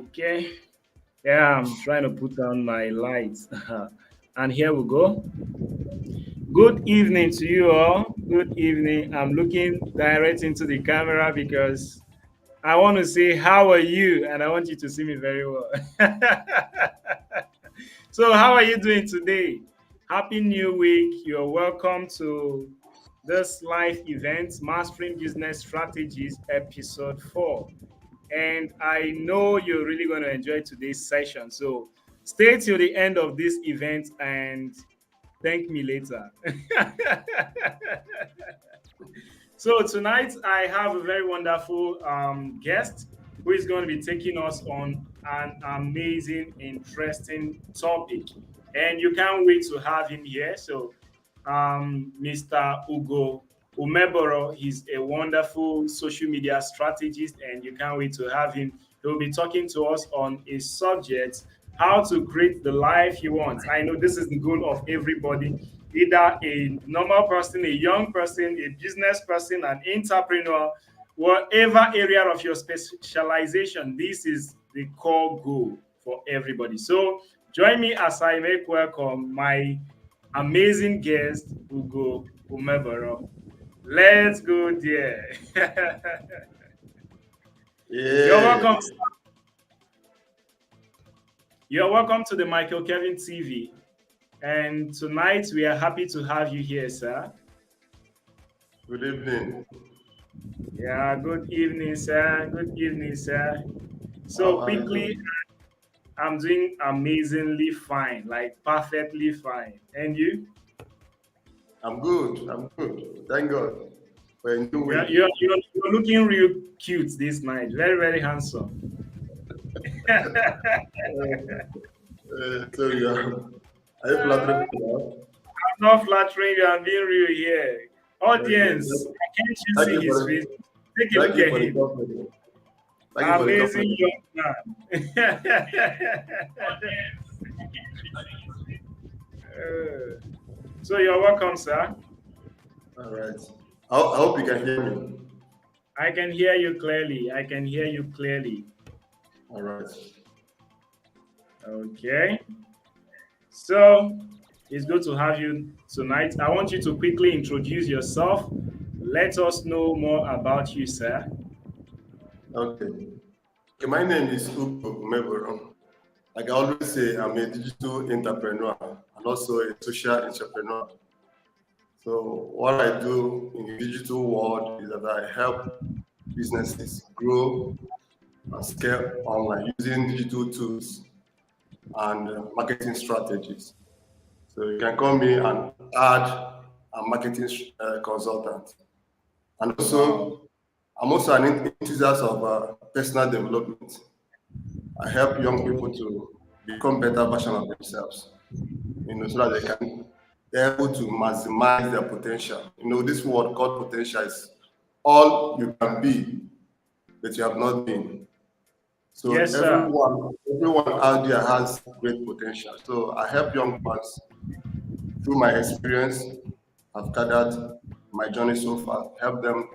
Okay. Yeah, I'm trying to put on my lights. And here we go. Good evening to you all. Good evening. I'm looking direct into the camera because I want to say, how are you? And I want you to see me very well. So, how are you doing today? Happy New Week. You're welcome to this live event, Mastering Business Strategies, Episode 4. And I know you're really going to enjoy today's session. So, stay till the end of this event and thank me later. So tonight I have a very wonderful guest who is going to be taking us on an amazing, interesting topic, and you can't wait to have him here. So, Mr. Ugo Umeboro, he's a wonderful social media strategist, and you can't wait to have him. He'll be talking to us on a subject: how to create the life you want. I know this is the goal of everybody, either a normal person, a young person, a business person, an entrepreneur, whatever area of your specialization, this is the core goal for everybody. So join me as I make welcome my amazing guest, Ugo Umeboro. Let's go there. You're Yeah, welcome. You're welcome to the Michael Kevin TV. And tonight we are happy to have you here, sir. good evening. Yeah, good evening, sir. Good evening, sir. How So are you quickly, doing? I'm doing amazingly fine, like perfectly fine. And you? I'm good. I'm good. Thank God for a new You're, week. you're, you're, you're looking real cute this night. Very, very handsome. So you are you flattering I'm me now? not flattering you, I'm being real here. Okay. Audience, can't you Thank see you for his face? the Take a thank look you at for the him. compliment. Thank you for the Amazing compliment. young man. Uh, so you're welcome, sir. All right. I hope you can hear me. I can hear you clearly. I can hear you clearly. All right. Okay. So it's good to have you tonight. I want you to quickly introduce yourself. Let us know more about you, sir. Okay. Okay. My name is Ugo Umeboro. Like I always say, I'm a digital entrepreneur and also a social entrepreneur. So what I do in the digital world is that I help businesses grow and scale online using digital tools and marketing strategies. So you can call me an ad and marketing consultant. And Wow. also, I'm also an enthusiast of personal development. I help young people to become better version of themselves, so that they can be able to maximize their potential. This word called potential is all you can be, but you have not been. So Yes, sir. everyone out there has great potential. So I help young ones through my experience I've gathered my journey so far, help them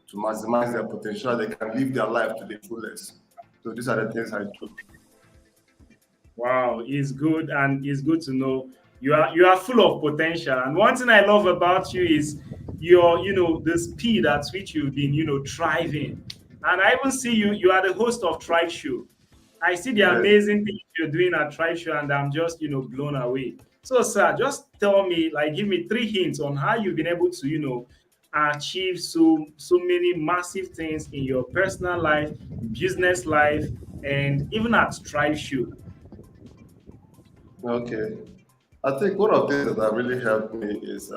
to maximize their potential. They can live their life to the fullest. So these are the things I do. Wow, it's good, and it's good to know you are full of potential. And one thing I love about you is the speed at which you've been thriving. And I even see you are the host of Tribe Show. I see the Yes. amazing things you're doing at Tribe Show, and I'm just blown away. So, sir, just tell me, like, give me three hints on how you've been able to achieve so many massive things in your personal life, business life, and even at Tribe Show. Okay. I think one of the things that really helped me is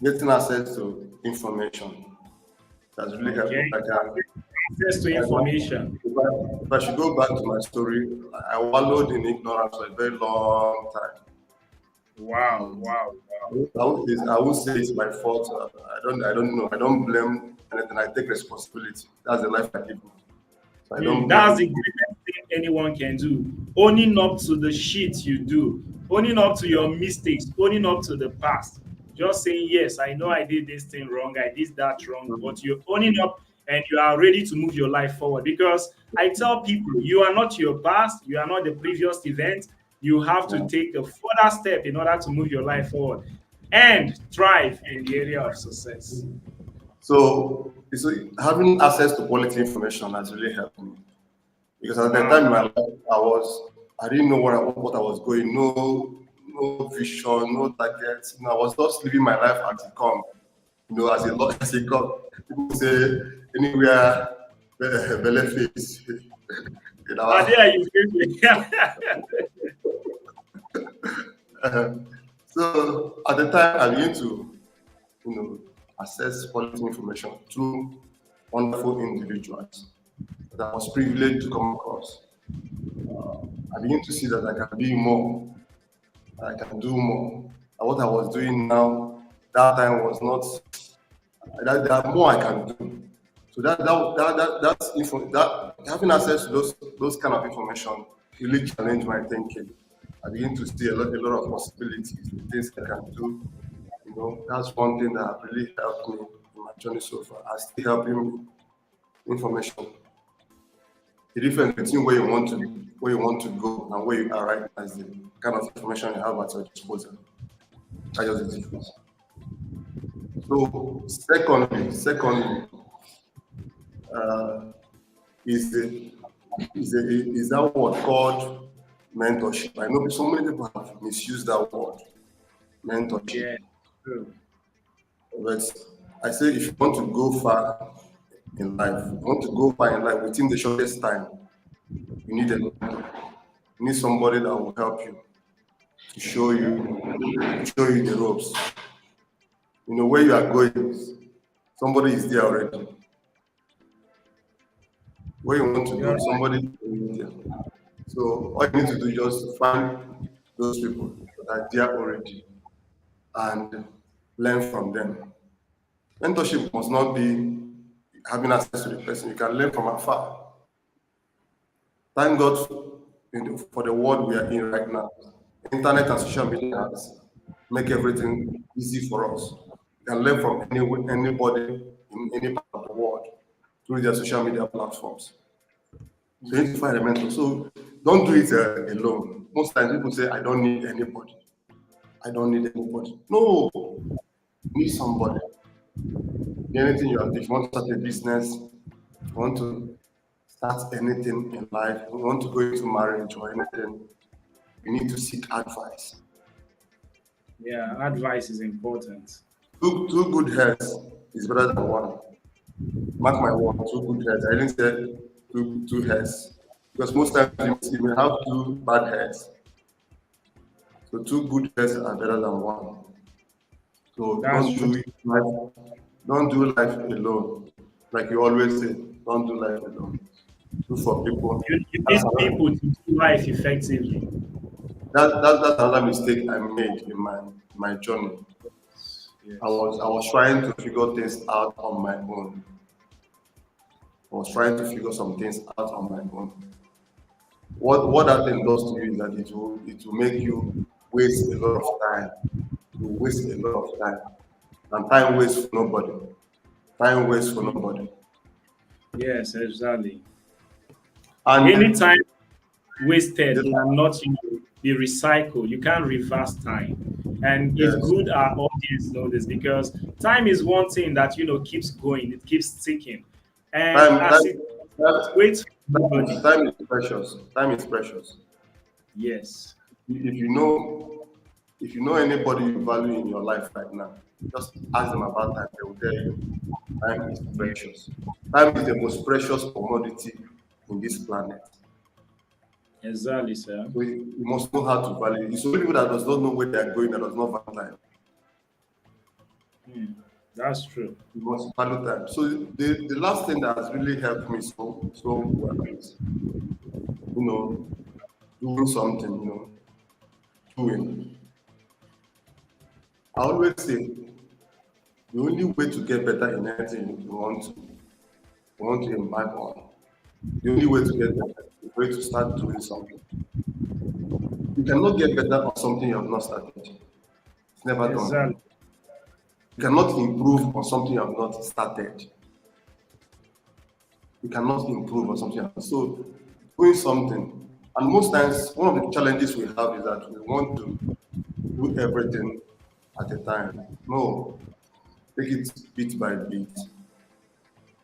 getting access to information. That's really helped me. Okay. Access to information. If I should go back to my story, I wallowed in ignorance for a very long time. Wow, Mm. wow, wow. I would say it's my fault. I don't know. I don't blame anything. I take responsibility. That's the life I live. So I don't blame That's the people. greatest thing anyone can do. Owning up to the shit you do, owning up to your mistakes, owning up to the past. Just saying, yes, I know I did this thing wrong, I did that wrong, Mhm. but you're owning up. and you are ready to move your life forward. Because I tell people, you are not your past, you are not the previous event. You have to Yeah. take a further step in order to move your life forward and thrive in the area of success. So having access to quality information has really helped me because at that time in Wow. my life, I didn't know what I was going, no vision, no targets. I was just living my life as it come, as a lot as it come. People say anywhere belly face. Ah, know. there you feel it. So at the time, I began to, you know, access quality information through wonderful individuals that I was privileged to come across. I began to see that I can be more, I can do more. And what I was doing now, that time was not, that there are more I can do. So that's that having access to those kind of information really challenged my thinking. I begin to see a lot of possibilities, the things I can do. That's one thing that really helped me in my journey so far. I still helping me information. The difference between where you want to go and where you are right now is the kind of information you have at your disposal. That's just the difference. So secondly, uh, is the is that word called mentorship. I know so many people have misused that word, mentorship. Yeah, true. But I say if you want to go far in life, you want to go far in life within the shortest time, you need a mentor. You need somebody that will help you to show you the ropes. Where you are going, somebody is there already. Where you want to You're go, right. somebody is there. So all you need to do is just find those people that are there already and learn from them. Mentorship must not be having access to the person. You can learn from afar. Thank God for the world we are in right now. Internet and social media has make everything easy for us. You can learn from anybody in any part of the world through their social media platforms. So you need to find a mentor. So don't do it alone. Most times people say, I don't need anybody. I don't need anybody. No, you need somebody. Anything if you want to start a business, if you want to start anything in life, if you want to go into marriage or anything, you need to seek advice. Yeah, advice is important. Two good heads is better than one. Mark my word, two good heads. I didn't say two heads. Because most times you may have two bad heads. So two good heads are better than one. So That's true. don't do life alone. Like you always say, don't do life alone. Do for people. You That's need another, people to do life effectively. that's another mistake I made in my journey. I Yes. was I was trying to figure things out on my own. I was trying to figure some things out on my own. What that thing does to you is that it will make you waste a lot of time. You waste a lot of time. And time waits for nobody. Time waits for nobody. Yes, exactly. Any And time wasted the cannot be recycled. You can't reverse time. And it's yes, good our audience know this because time is one thing that keeps going, it keeps ticking. And time as time it time, waits for time is nobody. time is precious. Time is precious. Yes. If you know anybody you value in your life right now, just ask them about time. They will tell you time is Yeah. precious. Time is the most precious commodity in this planet. Exactly, sir. So you must know how to value it. It's only people that does not know where they are going that does not value time. Hmm. That's true. You must value time. So the last thing that has really helped me so well is you know doing something. Doing. I always say the only way to get better in anything you want to embark on. The only way to get better is the way to start doing something. You cannot get better on something you have not started. It's never done. Exactly. You cannot improve on something you have not started. you cannot improve or something else. So doing something, and most times one of the challenges we have is that we want to do everything at a time. No, take it bit by bit.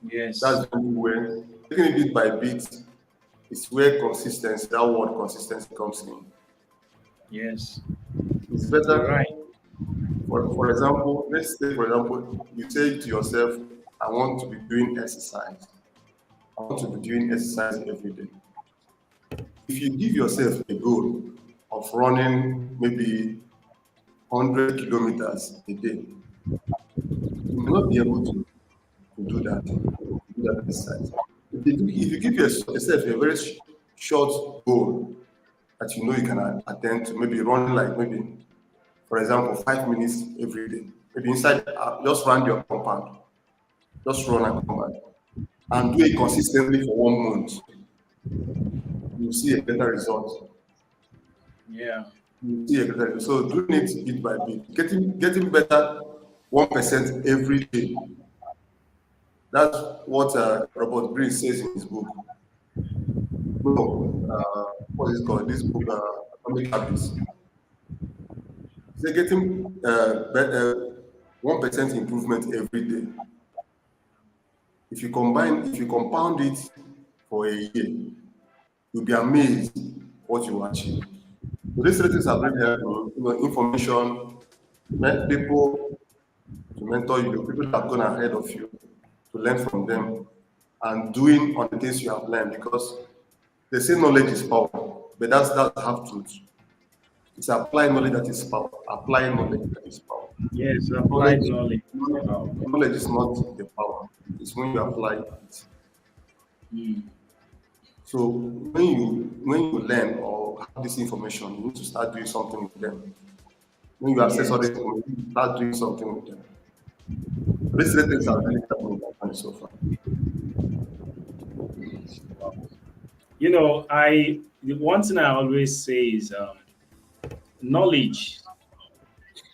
Yes. That's really where taking it bit by bit is where consistency, that word consistency comes in. Yes. It's You're right. better, for example, let's say, for example, you say to yourself, I want to be doing exercise. I want to be doing exercise every day. If you give yourself a goal of running maybe 100 kilometers a day, you may not be able to do that exercise. If you give yourself a very short goal that you know you can attend to, maybe running like maybe, for example, 5 minutes every day, maybe inside, just run your compound, just run a compound, and do it consistently for 1 month, you see a better result. Yeah. You see a better result. So doing it bit by bit, getting better 1% every day. That's what Robert Greene says in his book. No, what is it called? This book, Atomic Habits. They're getting 1% improvement every day. If you compound it for a year, you'll be amazed what you achieve. So these three things are very helpful. Information, people to mentor you, people that have gone ahead of you, to learn from them, and doing on the things you have learned. Because they say knowledge is power, but that's half truth. It's applying knowledge that is power. Applying knowledge that is power. Yes. Applied Knowledge, knowledge. knowledge, Wow. knowledge is not the power. It's when you apply it. Mm. So when you learn or have this information, you need to start doing something with them. When you access all Yes. this information, you start doing something with them. So these three things are really helping my family so far. I the one thing I always say is knowledge.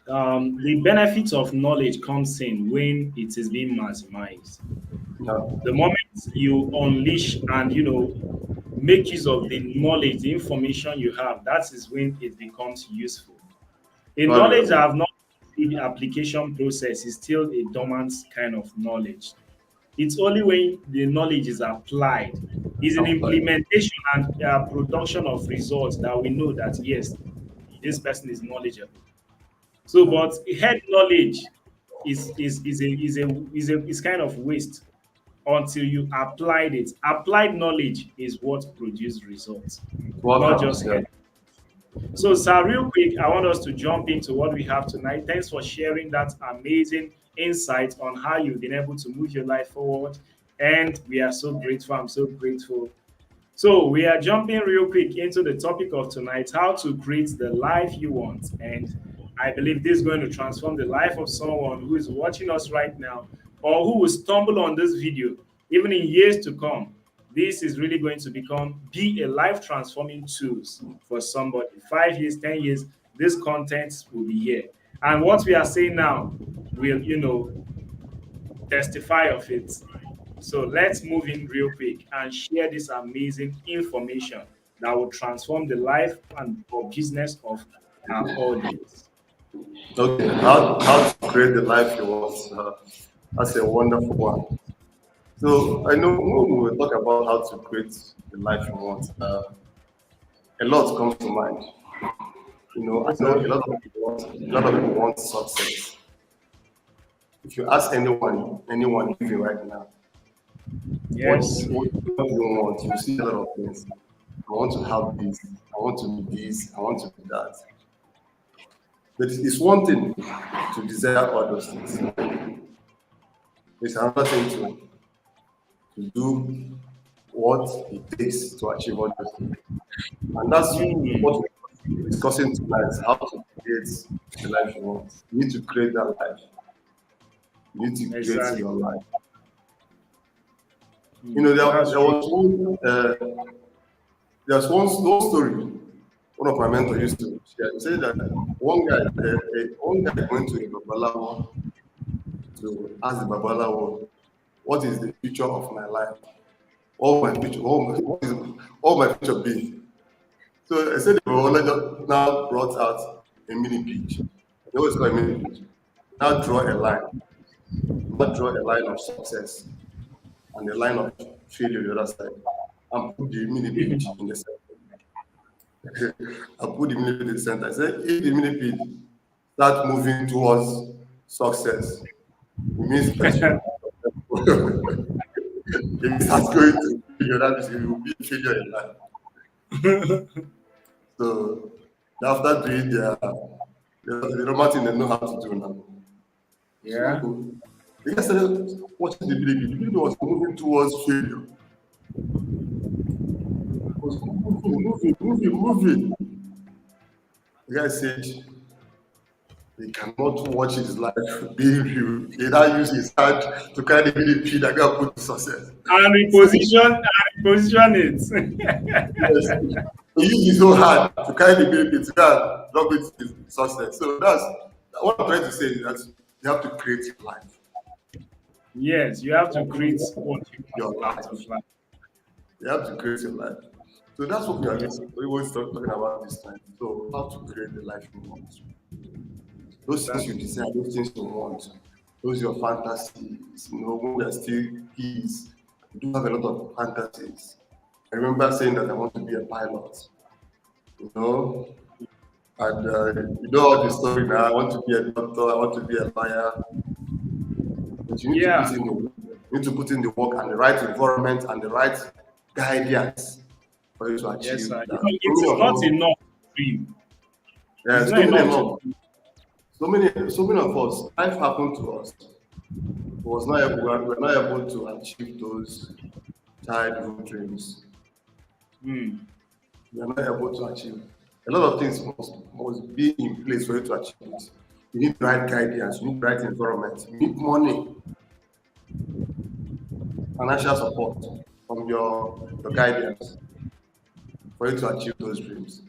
The benefit of knowledge comes in when it is being maximized. Yeah, The moment you unleash and make use of the knowledge, the information you have, that is when it becomes useful. A knowledge that valuable. have not seen the application process is still a dormant kind of knowledge. It's only when the knowledge is applied, is in Apply. implementation and production of results that we know that yes, this person is knowledgeable. So, Yeah. but head knowledge is kind of waste until you applied it. Applied knowledge is what produces results, What not counts? just Yeah. head. So, sir, real quick, I want us to jump into what we have tonight. Thanks for sharing that amazing insight on how you've been able to move your life forward. And we are so grateful. I'm so grateful. So, we are jumping real quick into the topic of tonight, how to create the life you want. And I believe this is going to transform the life of someone who is watching us right now or who will stumble on this video even in years to come. This is really going to be a life transforming tools for somebody. 5 years, 10 years, this content will be here. And what we are saying now will, testify of it. So let's move in real quick and share this amazing information that will transform the life and or business of our audience. Okay. How to create the life you want? That's a wonderful one. So I know when we talk about how to create the life you want, a lot comes to mind. I Yes, know sir. a lot of people want success. If you ask anyone living right now, what Yes. what do you want? You see a lot of things. I want to have this. I want to be this. I want to be that. But it's one thing to desire all those things. It's another thing to do what it takes to achieve all those things. And that's Mm, what we're discussing tonight, how to create the life you want. You need to create that life. You need to create exactly. your life. That's There true. was one story one of my mentors used to share. He said that one guy went to a babalawo to ask the babalawo, what is the future of my life? all my future, all my future be. So I said the biologist now brought out a mini page. They always call a mini page. Now draw a line. Now draw a line of success and a line of failure the other side. And put the mini page in the center. I put the mini page in the center. I said, if the mini page start moving towards success, it means that you are if it starts going to failure, that means you will be a failure in life. So after doing the normal thing they know how to do now. Yeah. So they just started watching the video. The video was moving towards failure. It was moving. The guy said he cannot watch his life being real. He now use his hand to carry the video that got put to success. And reposition it. Yes. He used his own hand to carry the baby to go and drop it to success. So that's what I'm trying to say is that you have to create your life. Yes, you have to create what you Your want life. out of life. You have to create your life. So that's what we always talking about this time. So how to create the life you want. Those things you desire, those things you want, those your fantasies. You know, when we are still kids, we do have a lot of fantasies. I remember saying that I want to be a pilot. You know, and you know all the story now. I want to be a doctor. I want to be a lawyer. But you need to put in the work. You need to put in the work and the right environment and the right guidance for you to achieve Yes, sir. that. It is not enough to dream. Yeah, It's not enough to dream. so many of us, life happened to us. We were not able to achieve those childhood dreams. Mm. We are not able to achieve. A lot of things must be in place for you to achieve it. You need the right guidance, you need the right environment, you need money, financial support from your guidance for you to achieve those dreams.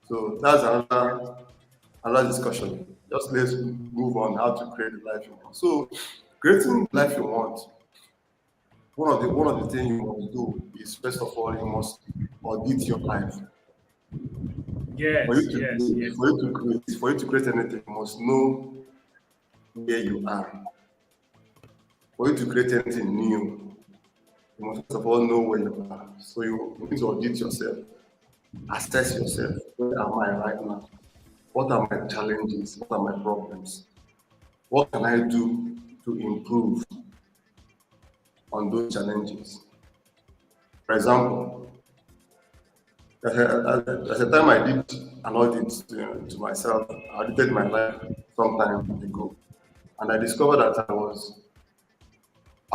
So that's another discussion. Just let's move on how to create the life you want. So creating the life you want, one of the things you must do is first of all you must audit your life. Yes, yes, yes. For you to create anything, you must know where you are. For you to create anything new, you must first of all know where you are. So you need to audit yourself, assess yourself. Where am I right now? What are my challenges? What are my problems? What can I do to improve on those challenges? For example, at the time I did an audit to myself, I audited my life some time ago, and I discovered that I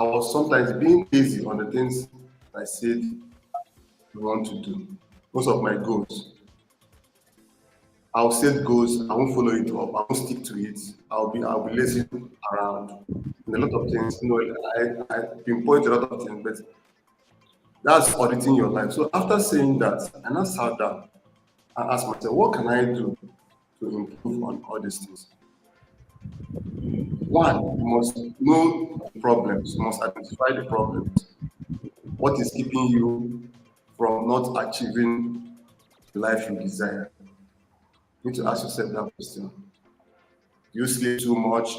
was sometimes being lazy on the things I said I want to do. Most of my goals, I'll set goals, I won't follow it up, I won't stick to it. I'll be lazy around. And a lot of things, you know, I pinpoint a lot of things, but that's auditing your life. So after saying that, I now sat down and asked myself, what can I do to improve on all these things? One, you must know the problems, you must identify the problems. What is keeping you from not achieving the life you desire? You need to ask yourself that question. Do you sleep too much?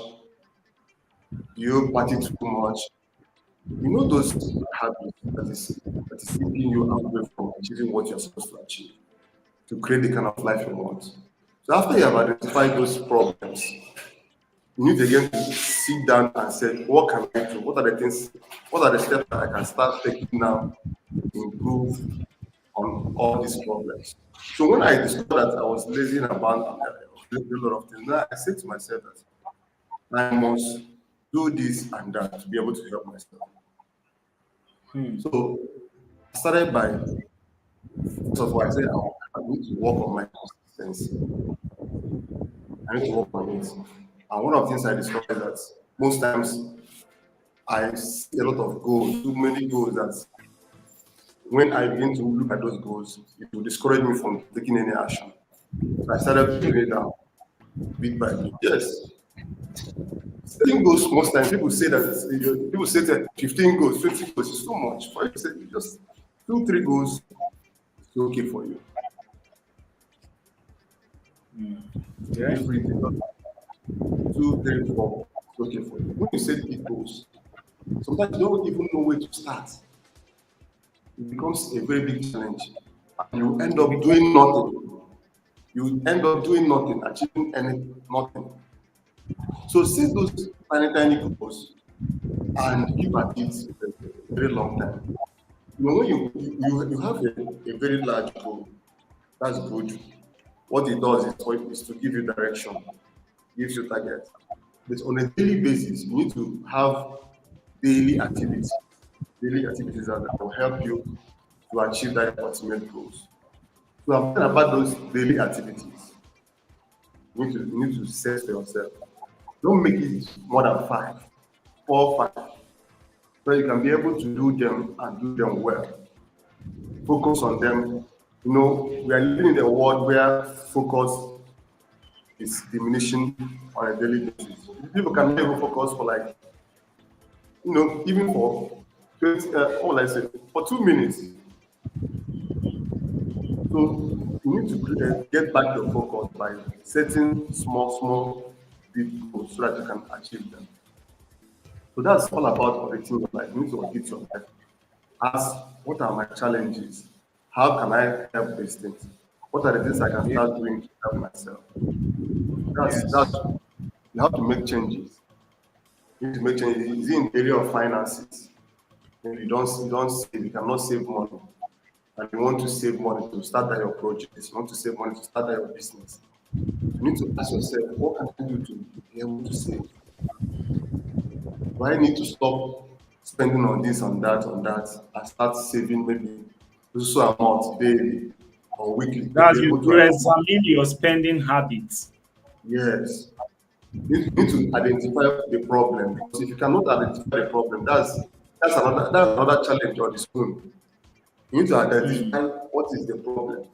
Do you party too much? You know those habits that is keeping you away from achieving what you're supposed to achieve to create the kind of life you want. So after you have identified those problems, you need again to sit down and say, what can I do? What are the things, what are the steps that I can start taking now to improve on all these problems? So when I discovered that I was lazy about a lot of things, now I said to myself that I must do this and that to be able to help myself. Hmm. So I started by, first of all, I said I need to work on my consistency. I need to work on it. And one of the things I discovered is that most times I see a lot of goals, too many goals that when I begin to look at those goals, it will discourage me from taking any action. So I started putting it down bit by bit. Yes. Setting goals most times people say that 15 goals, 20 goals is too much. For you to say just Two, three goals is okay for you. Okay. Every day, two, three, four, it's okay for you. When you set big goals, sometimes you don't even know where to start. It becomes a very big challenge. And you end It up becomes doing nothing. You end up doing nothing, achieving nothing. So set those tiny, tiny goals and keep at it a very long time. When you have a very large goal, that's good. What it does is to give you direction, gives you target. But on a daily basis, you need to have daily activities, daily activities that will help you to achieve that ultimate goals. So I'm talking about those daily activities. You need to set for yourself. Don't make it more than five, four, five, so you can be able to do them and do them well. Focus on them. We are living in a world where focus is diminishing on a daily basis. People can never focus for like, even for 20, what will I say, for 2 minutes. So you need to get back your focus by setting small, small, big goals so that you can achieve them. So that's all about auditing your life. You need to audit your life. Ask, what are my challenges? How can I help these things? What are the things I can yeah. start doing to help myself? That's Yes. you have to make changes. You need to make changes. Is it in the area of finances? If you don't save, you cannot save money. And you want to save money to start that your project. You want to save money to start that your business. You need to ask yourself, what can I do to be able to save? Do I need to stop spending on that, and start saving maybe so amount daily or weekly to That's be able you to examine your spending habits. yes. You need to identify the problem, because if you cannot identify the problem, that's another challenge on its own. You need to Hmm. identify what is the problem.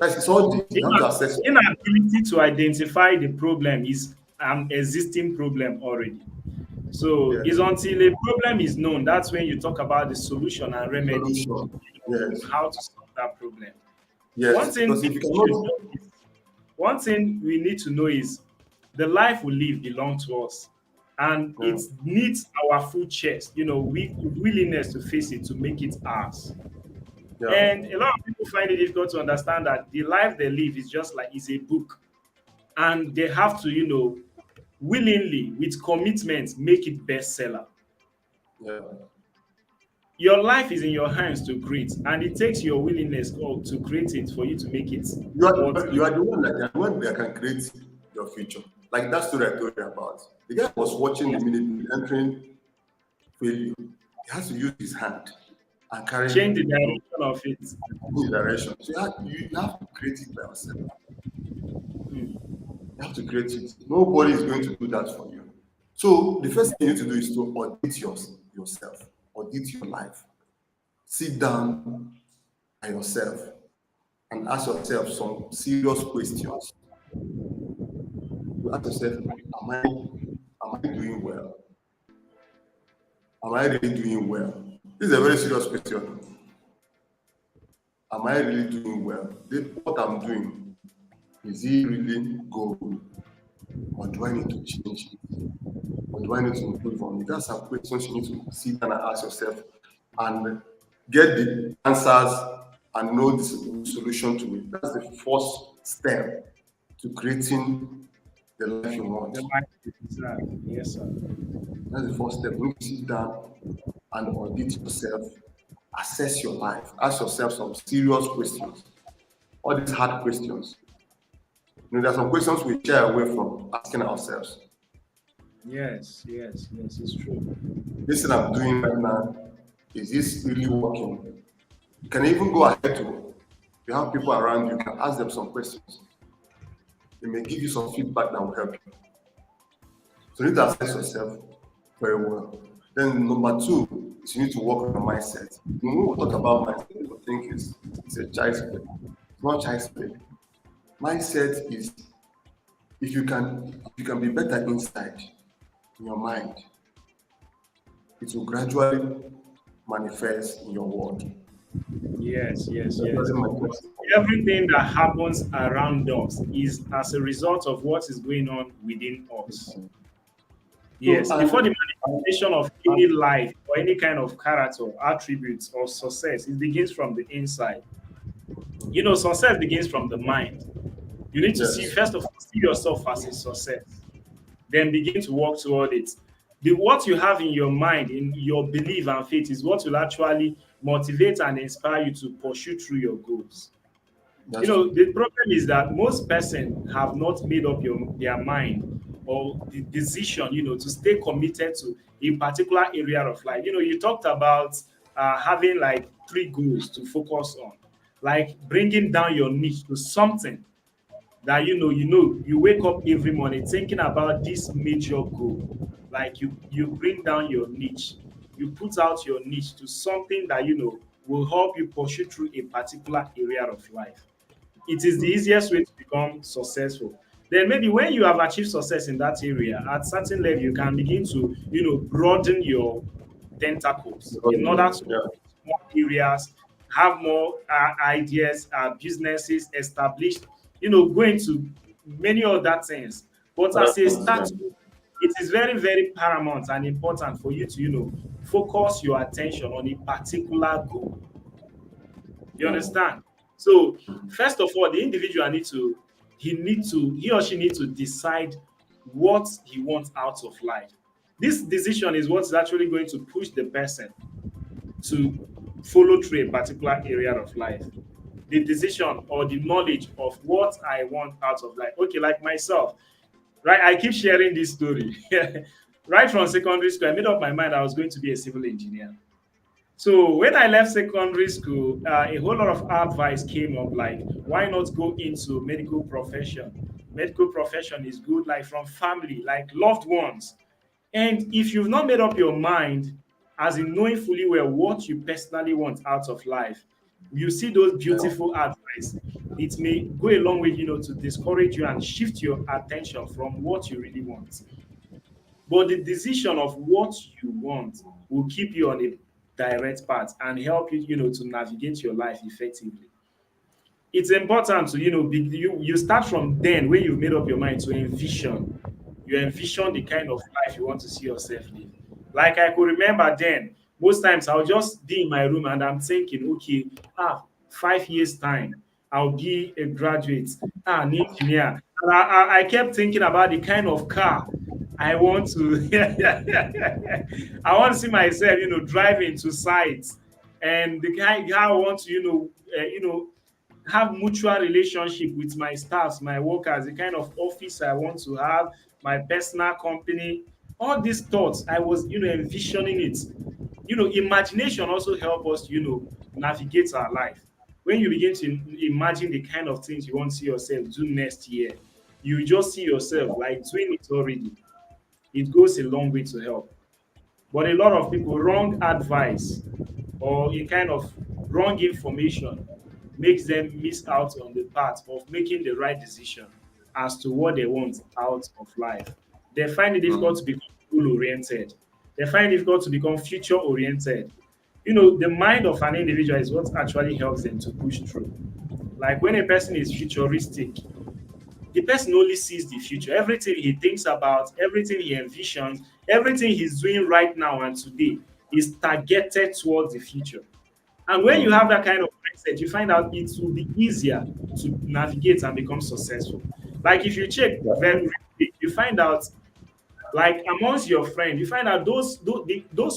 It's all deep. You have to assess yourself. Inability to identify the problem is an existing problem already. So Yes. it's until a problem is known that's when you talk about the solution and remedy, Solution. Yes. how to solve that problem. One Yes. thing Because if people you should cannot, know is one thing we need to know is the life we live belongs to us, and yeah, it needs our full chest, willingness to face it to make it ours. yeah, And a lot of people find it difficult to understand that the life they live is just like is a book, and they have to, willingly with commitment make it bestseller. yeah. Your life is in your hands to create, and it takes your willingness to create it for you to make it You worth are, you living. are the one that can create your future. Like that story I told you about. The guy was watching the Yes. minute entering failure. He has to use his hand and carry Change the the direction of it. direction. So you have to create it by yourself. Hmm. You have to create it. Nobody is going to do that for you. So the first thing you need to do is to audit yourself, audit your life. Sit down by yourself and ask yourself some serious questions. You ask yourself, am I doing well? Am I really doing well? This is a very serious question. Am I really doing well? What I'm doing, is it really good? Or do I need to change it? Or do I need to improve on it? That's some questions you need to sit down and ask yourself and get the answers and know the solution to it. That's the first step to creating the life you want. The life you deserve. Yes, sir. That's the first step. You need to sit down and audit yourself, assess your life, ask yourself some serious questions, all these hard questions. There are some questions we shy away from asking ourselves. Yes, yes, yes, it's true. This thing I'm doing right now, is this really working? You can even go ahead to, if you have people around you, you can ask them some questions. They may give you some feedback that will help you. So you need to assess yourself very well. Then number two is you need to work on your mindset. When we talk about mindset, people think it's a child's play. It's not child's play. Mindset is, if you can be better inside in your mind, it will gradually manifest in your world. Yes, yes, That's yes. my Most question. everything that happens around us is as a result of what is going on within us. So Yes, before the and manifestation of any life or any kind of character, attributes, or success, it begins from the inside. Success begins from the mind. You need to see, yes, first of all, see yourself as a success, then begin to work toward it. The what you have in your mind, in your belief and faith, is what will actually motivate and inspire you to pursue through your goals. that's true. The problem is that most persons have not made up their mind or the decision, to stay committed to a particular area of life. You talked about having like three goals to focus on, like bringing down your niche to something that you wake up every morning thinking about this major goal. Like you bring down your niche, you put out your niche to something that will help you pursue through a particular area of life. It is the easiest way to become successful. Then maybe when you have achieved success in that area, at certain level, you can begin to, broaden your tentacles in order to Yeah, more areas, have more ideas, businesses established, go into many other things. But other as a things. start, Yeah. it is very, very paramount and important for you to, focus your attention on a particular goal. You understand? So first of all, the individual he or she need to decide what he wants out of life. This decision is what is actually going to push the person to follow through a particular area of life. The decision or the knowledge of what I want out of life. Okay, like myself, right? I keep sharing this story. Right from secondary school, I made up my mind I was going to be a civil engineer. So when I left secondary school, a whole lot of advice came up, like why not go into medical profession? Medical profession is good, like from family, like loved ones. And if you've not made up your mind, as in knowing fully well what you personally want out of life, you see those Yeah. beautiful advice. It may go a long way, to discourage you and shift your attention from what you really want. But the decision of what you want will keep you on a direct path and help you, to navigate your life effectively. It's important to, you start from then when you've made up your mind to envision. You envision the kind of life you want to see yourself live. Like I could remember then, most times I'll just be in my room and I'm thinking, okay, 5 years time, I'll be a graduate, an engineer. And I kept thinking about the kind of car I want to I want to see myself, driving to sites, and the guy how I want to, have mutual relationship with my staffs, my workers, the kind of office I want to have, my personal company. All these thoughts, I was, envisioning it. Imagination also help us, navigate our life. When you begin to imagine the kind of things you want to see yourself do next year, you just see yourself like doing it already. It goes a long way to help. But a lot of people, wrong advice or a kind of wrong information makes them miss out on the path of making the right decision as to what they want out of life. They find it difficult to become goal oriented. They find it difficult to become future oriented. The mind of an individual is what actually helps them to push through. Like when a person is futuristic, the person only sees the future. Everything he thinks about, everything he envisions, everything he's doing right now and today is targeted towards the future. And when you have that kind of mindset, you find out it will be easier to navigate and become successful. Like if you check Yeah. very quick, you find out, like amongst your friends, you find out those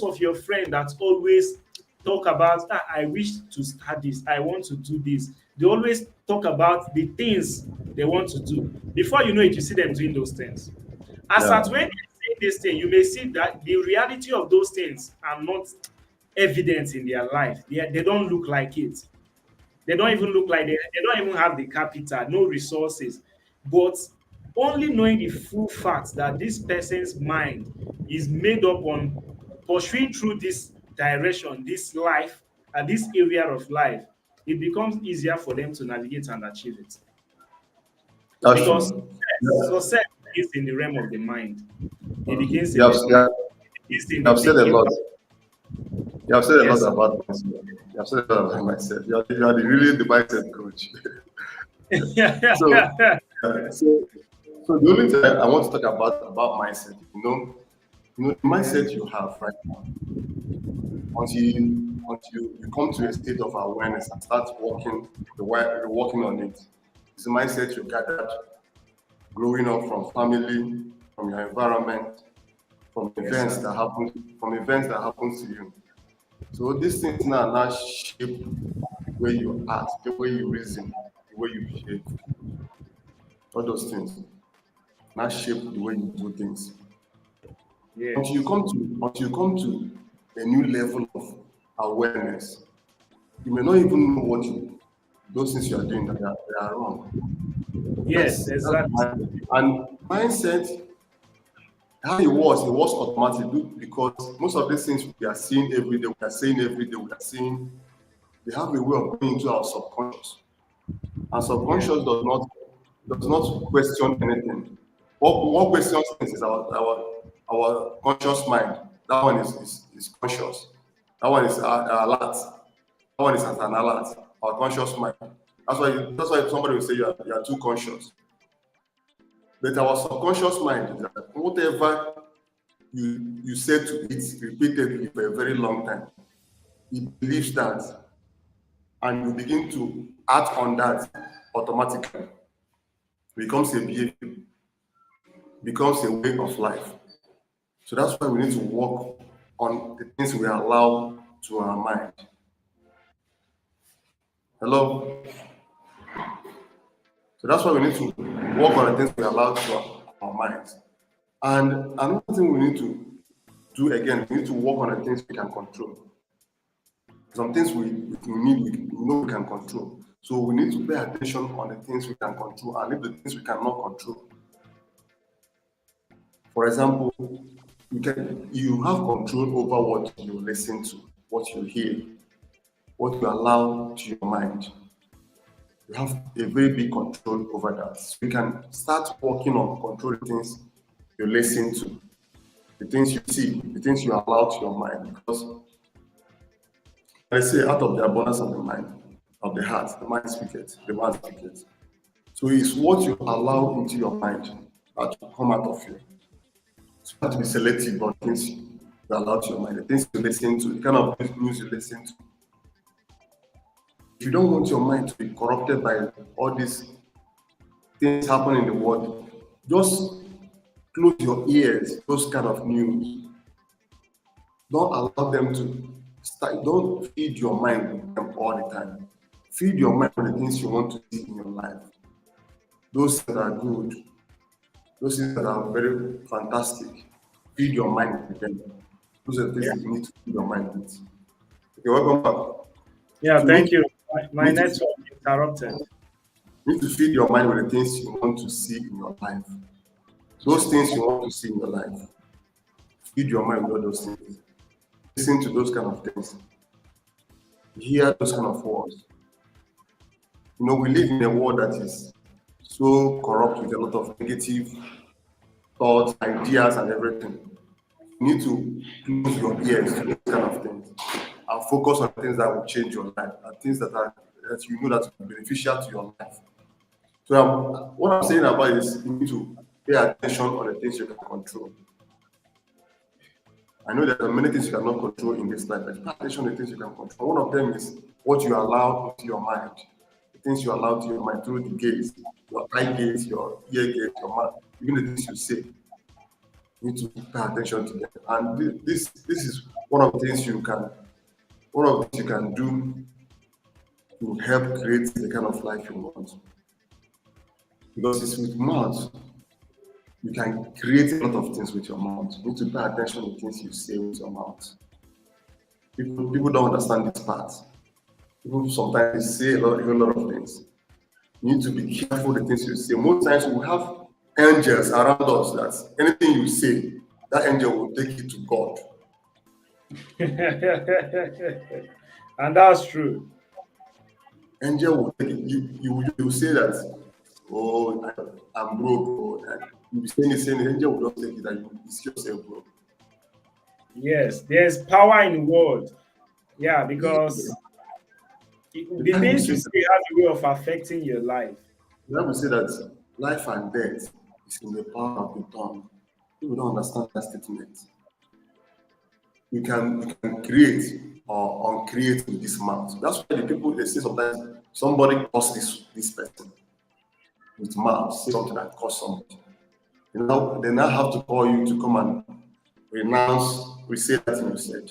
of your friend that always talk about, I wish to start this, I want to do this. They always talk about the things they want to do. Before you know it, you see them doing those things. As at Yeah. when they say this thing, you may see that the reality of those things are not evident in their life. They don't look like it. They don't even look like they don't even have the capital, no resources. But only knowing the full fact that this person's mind is made up on pursuing through this direction, this life, and this area of life, it becomes easier for them to navigate and achieve it. That's Because true. Yeah. success begins in the realm of the mind. It Mm. begins in the mind. It begins in You the have said a thinking. lot. You have said a lot Yes. about myself. You have said a lot about myself. You are the really the mindset coach. So, so, so the only thing I want to talk about mindset, the mindset you have right now, until you come to a state of awareness and start working working on it. It's a mindset you gathered growing up from family, from your environment, Yes, sir. from events that happen to you. So these things now shape the way you act, the way you reason, the way you behave. All those things now shape the way you do things. Yes. Until you come to a new level of awareness, you may not even know what those things you are doing that they are wrong. Yes, That's exactly. mindset. And mindset, how it was automatic because most of these things we are seeing every day, we are saying every day, we are seeing, they have a way of going into our subconscious. And Yeah. subconscious does not question anything. What questions things is our conscious mind. That one is conscious. That one is alert. That one is at an alert. Our conscious mind. That's why somebody will say you are too conscious. But our subconscious mind is that whatever you say to it repeatedly for a very long time, it believes that, and you begin to act on that automatically. Becomes a behavior, becomes a way of life. So that's why we need to work on the things we allow to our mind. Hello? So that's why we need to work on the things we allow to our minds. And another thing we need to do again, we need to work on the things we can control. Some things we know we can control. So we need to pay attention on the things we can control and leave the things we cannot control. For example, you have control over what you listen to, what you hear, what you allow to your mind. You have a very big control over that. So you can start working on controlling things you listen to, the things you see, the things you allow to your mind. Because I say, out of the abundance of the mind, of the heart, the mind speaketh, the mouth speaketh. So it's what you allow into your mind that will come out of you. So you have to be selective on things you allow to your mind, the things you listen to, the kind of news you listen to. If you don't want your mind to be corrupted by all these things happening in the world, just close your ears, those kind of news. Don't allow them to start, don't feed your mind with them all the time. Feed your mind with the things you want to see in your life. Those that are good, those things that are very fantastic. Feed your mind with them. Those are the Yeah. things you need to feed your mind with. Okay, welcome back. Yeah. So Thank you. My need to network interrupted. you need to feed your mind with the things you want to see in your life. Those things you want to see in your life. Feed your mind with all those things. Listen to those kind of things. Hear those kind of words. We live in a world that is so corrupt with a lot of negative thoughts, ideas, and everything. You need to close your ears to those kind of things and focus on things that will change your life and things that you know that will be beneficial to your life. So what I'm saying about is you need to pay attention on the things you can control. I know there are many things you cannot control in this life, but pay attention to the things you can control. One of them is what you allow into your mind, the things you allow to your mind through the gates, your eye gates, your ear gates, your mouth, even the things you say. You need to pay attention to them. And this is one of the things you can do to help create the kind of life you want. Because it's with mouth, you can create a lot of things with your mouth. You need to pay attention to things you say with your mouth. People don't understand this part. People sometimes say a lot of things. You need to be careful the things you say. Most times we have angels around us that anything you say, that angel will take it to God. And that's true. Angel will take it. You say that, oh, I'm broke, or you be saying the angel will not take it that you see yourself broke. Yes, there's power in word. Yeah, This is because the the Bible things you says say has a way of affecting your life. the Bible says that life and death is in the power of the tongue. People don't understand that statement. You can create or uncreate with this mouth. That's why the people they say sometimes somebody calls this person with mouth, say something that cause somebody. They now have to call you to come and renounce, say that thing you said.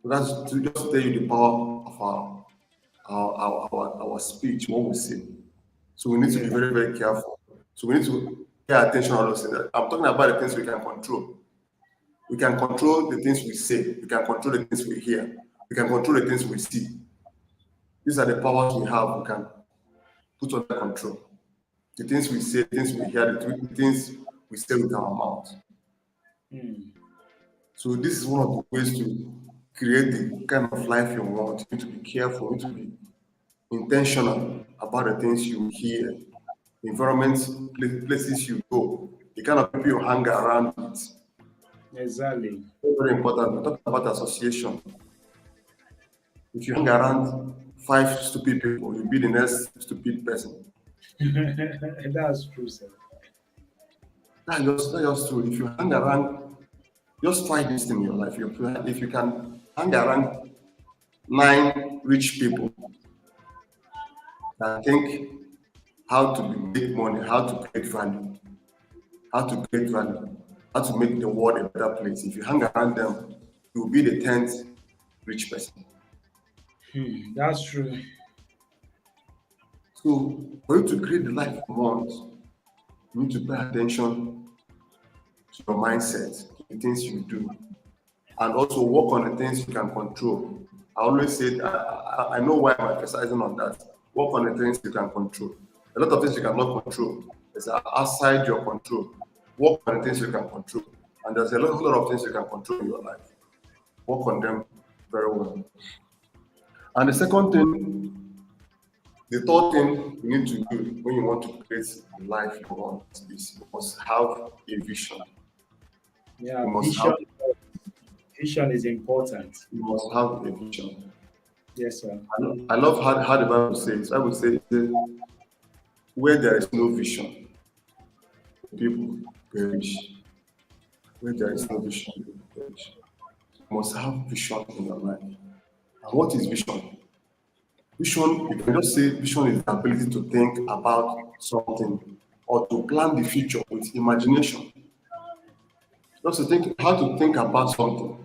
So that's to just tell you the power of our speech, what we say. So we need to be Yes. very, very careful. So we need to pay attention on those things. I'm talking about the things we can control. We can control the things we say. We can control the things we hear. We can control the things we see. These are the powers we have. We can put under control. The things we say, the things we hear, the things we say with our mouth. Hmm. So this is one of the ways to create the kind of life you want. You need to be careful. You need to be intentional about the things you hear, environments, places you go, the kind of people you hang around with. Exactly. Very, very important. We're talking about association. If you hang around five stupid people, you'll be the next stupid person. That's true, sir. That's just true. If you hang around, just try this in your life. If you can hang around nine rich people that think how to make money, how to create value, how to create value, how to make the world a better place. If you hang around them, you will be the 10th rich person. Hmm. That's true. So for you to create the life you want, you need to pay attention to your mindset, to the things you do, and also work on the things you can control. I always say, I know why I'm emphasizing on that. Work on the things you can control. A lot of things you cannot control is outside your control. Work on the things you can control. And there's a lot of things you can control in your life. Work on them very well. And the second thing, the third thing you need to do when you want to create the life you want is you must have a vision. Yeah, You must have vision is important. you must have a vision. Yes, sir. I love how the Bible says. I would say where there is no vision, people perish. Where there is no vision, people perish. You must have vision in your life. And what is vision? Vision, you can just say vision is the ability to think about something or to plan the future with imagination. Just to think how to think about something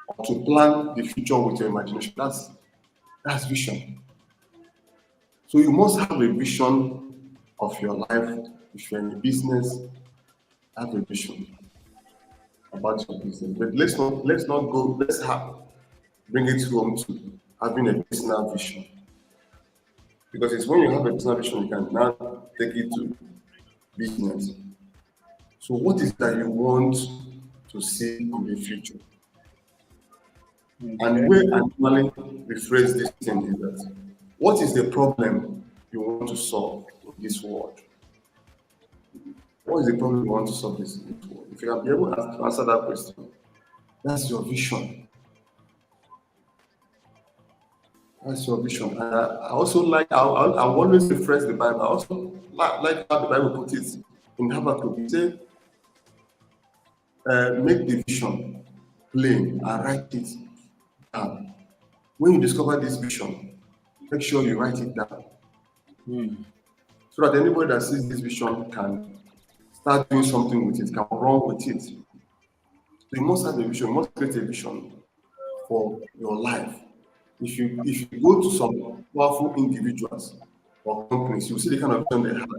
or to plan the future with your imagination. That's vision. So you must have a vision of your life. If you're in a business, have a vision about your business. But let's not go, bring it home to having a personal vision. Because it's when you have a personal vision, you can now take it to business. So what is that you want to see in the future? And the Okay. way I normally rephrase this thing is that what is the problem you want to solve in this world? What is the problem you want to solve in this world? If you can be able to answer that question, that's your vision. That's your vision. And I also I always reference the Bible. I also like how the Bible puts it in Habakkuk. It says, make the vision plain and write it down. When you discover this vision, make sure you write it down Hmm. so that anybody that sees this vision can start doing something with it, can run with it. So you must have a vision, you must create a vision for your life. If you go to some powerful individuals or companies, you see the kind of vision they have.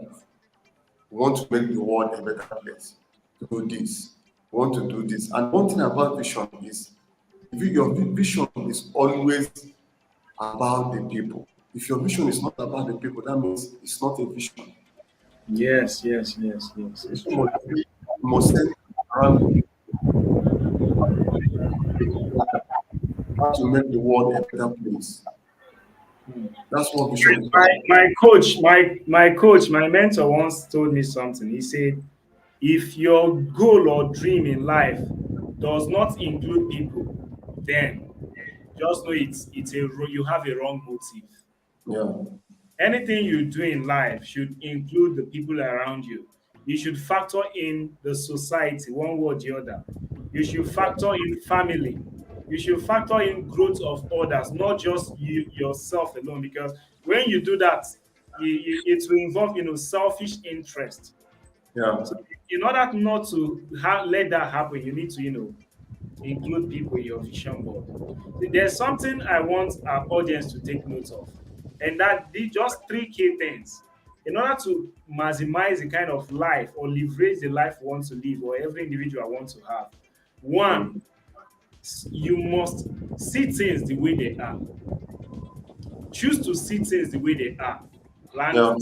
We want to make the world a better place. To do this. We want to do this. And one thing about vision is if your vision is always about the people. If your vision is not about the people, that means it's not a vision. Yes, yes, yes, yes. It's Vision true. must center around how to make the world a better place. That's what vision is My all about. my coach, my coach, my mentor once told me something. He said, if your goal or dream in life does not include people, then just know you have a wrong motive. Yeah. Anything you do in life should include the people around you. You should factor in the society, one way or the other. You should factor in family. You should factor in growth of others, not just you yourself alone. Because when you do that, it will involve selfish interest. Yeah. So in order not to let that happen, you need to include people in your vision board. There's something I want our audience to take note of, and that just three key things. In order to maximize the kind of life or leverage the life we want to live, or every individual wants to have, one, Mm. you must see things the way they are. Choose to see things the way they are, and Yeah.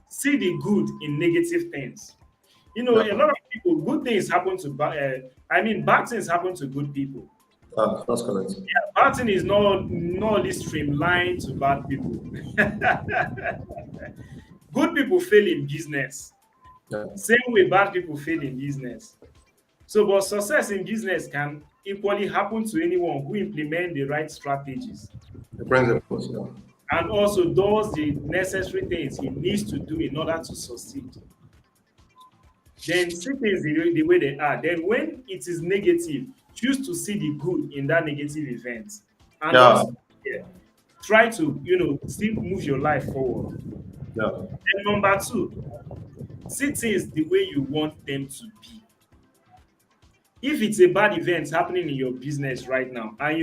see the good in negative things. A Yeah. lot of people, good things happen to bad things happen to good people. That's correct. Bad thing is not only streamlined to bad people. Good people fail in business. Yeah. Same way bad people fail in business. So, but success in business can equally happen to anyone who implement the right strategies The principles. Yeah. and also does the necessary things he needs to do in order to succeed. Then see things the way they are. Then when it is negative, choose to see the good in that negative event. And Yeah. also, yeah, try to still move your life forward. Yeah. And number two, see things the way you want them to be. If it's a bad event happening in your business right now, and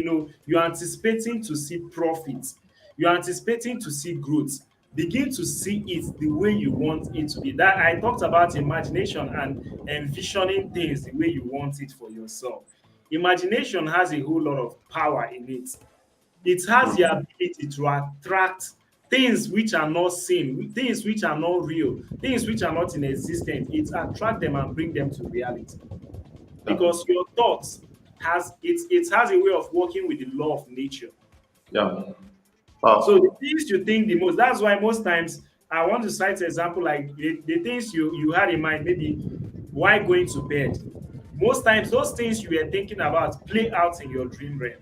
you're anticipating to see profits, you're anticipating to see growth, begin to see it the way you want it to be. That I talked about imagination and envisioning things the way you want it for yourself. Imagination has a whole lot of power in it. It has the Mm. ability to attract things which are not seen, things which are not real, things which are not in existence. It attract them and bring them to reality, Yeah. because your thoughts it has a way of working with the law of nature. Yeah. So the Powerful. things you think the most, that's why most times I want to cite an example like the things you had in mind, maybe why going to bed. Most times those things you were thinking about play out in your dream realm.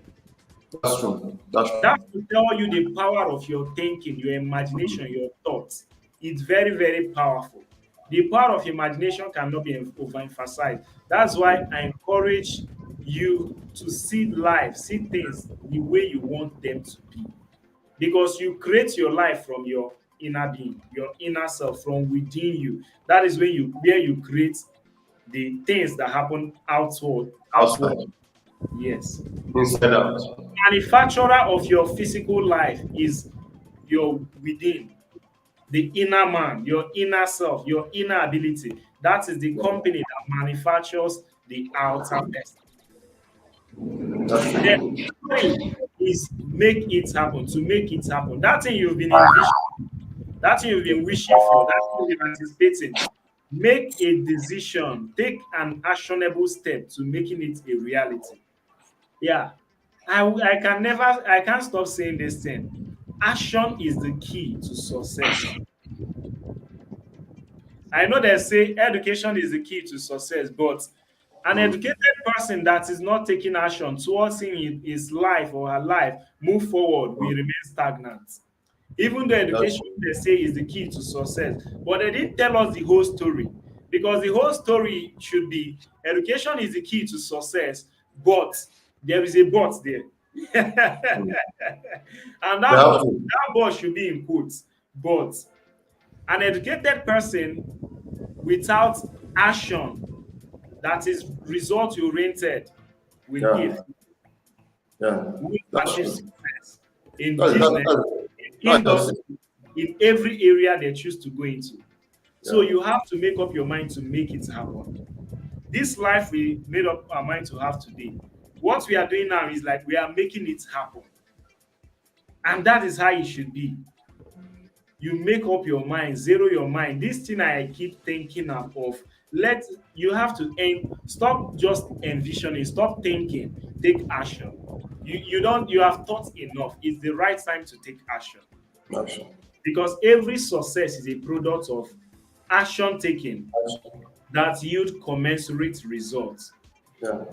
That's true. That's That's true. to tell you the power of your thinking, your imagination, your thoughts. It's very, very powerful. The power of imagination cannot be overemphasized. That's why I encourage you to see life, see things the way you want them to be. Because you create your life from your inner being, your inner self, from within you. That is where you create the things that happen outward. Outside. Yes. Inside out. Manufacturer of your physical life is your within, the inner man, your inner self, your inner ability. That is the Yeah. company that manufactures the outer person. That's Then true. three is make it happen, to make it happen. That thing you've been envisioning, that thing you've been wishing for, that thing you've been anticipating. Make a decision, take an actionable step to making it a reality. Yeah. I can't stop saying this thing. Action is the key to success. I know they say education is the key to success, but an Mm. educated person that is not taking action towards seeing his life or her life move forward will Mm. remain stagnant. Even though That's education they say is the key to success, but they didn't tell us the whole story, because the whole story should be education is the key to success, but there is a but there. mm. And We that have but to. that but should be in quotes. But an educated person without action that is result oriented will Yeah. give Yeah. will That's achieve true. success in That's business, in that's just industry, it. in every area they choose to go into. So Yeah. you have to make up your mind to make it happen. This life we made up our mind to have today, what we are doing now is like we are making it happen. And that is how it should be. You make up your mind, zero your mind. This thing I keep thinking of, let you have to end, stop just envisioning, stop thinking, take action. You have thought enough. It's the right time to take action. That's true. Because every success is a product of action taken That's true. that yield commensurate results. Yeah.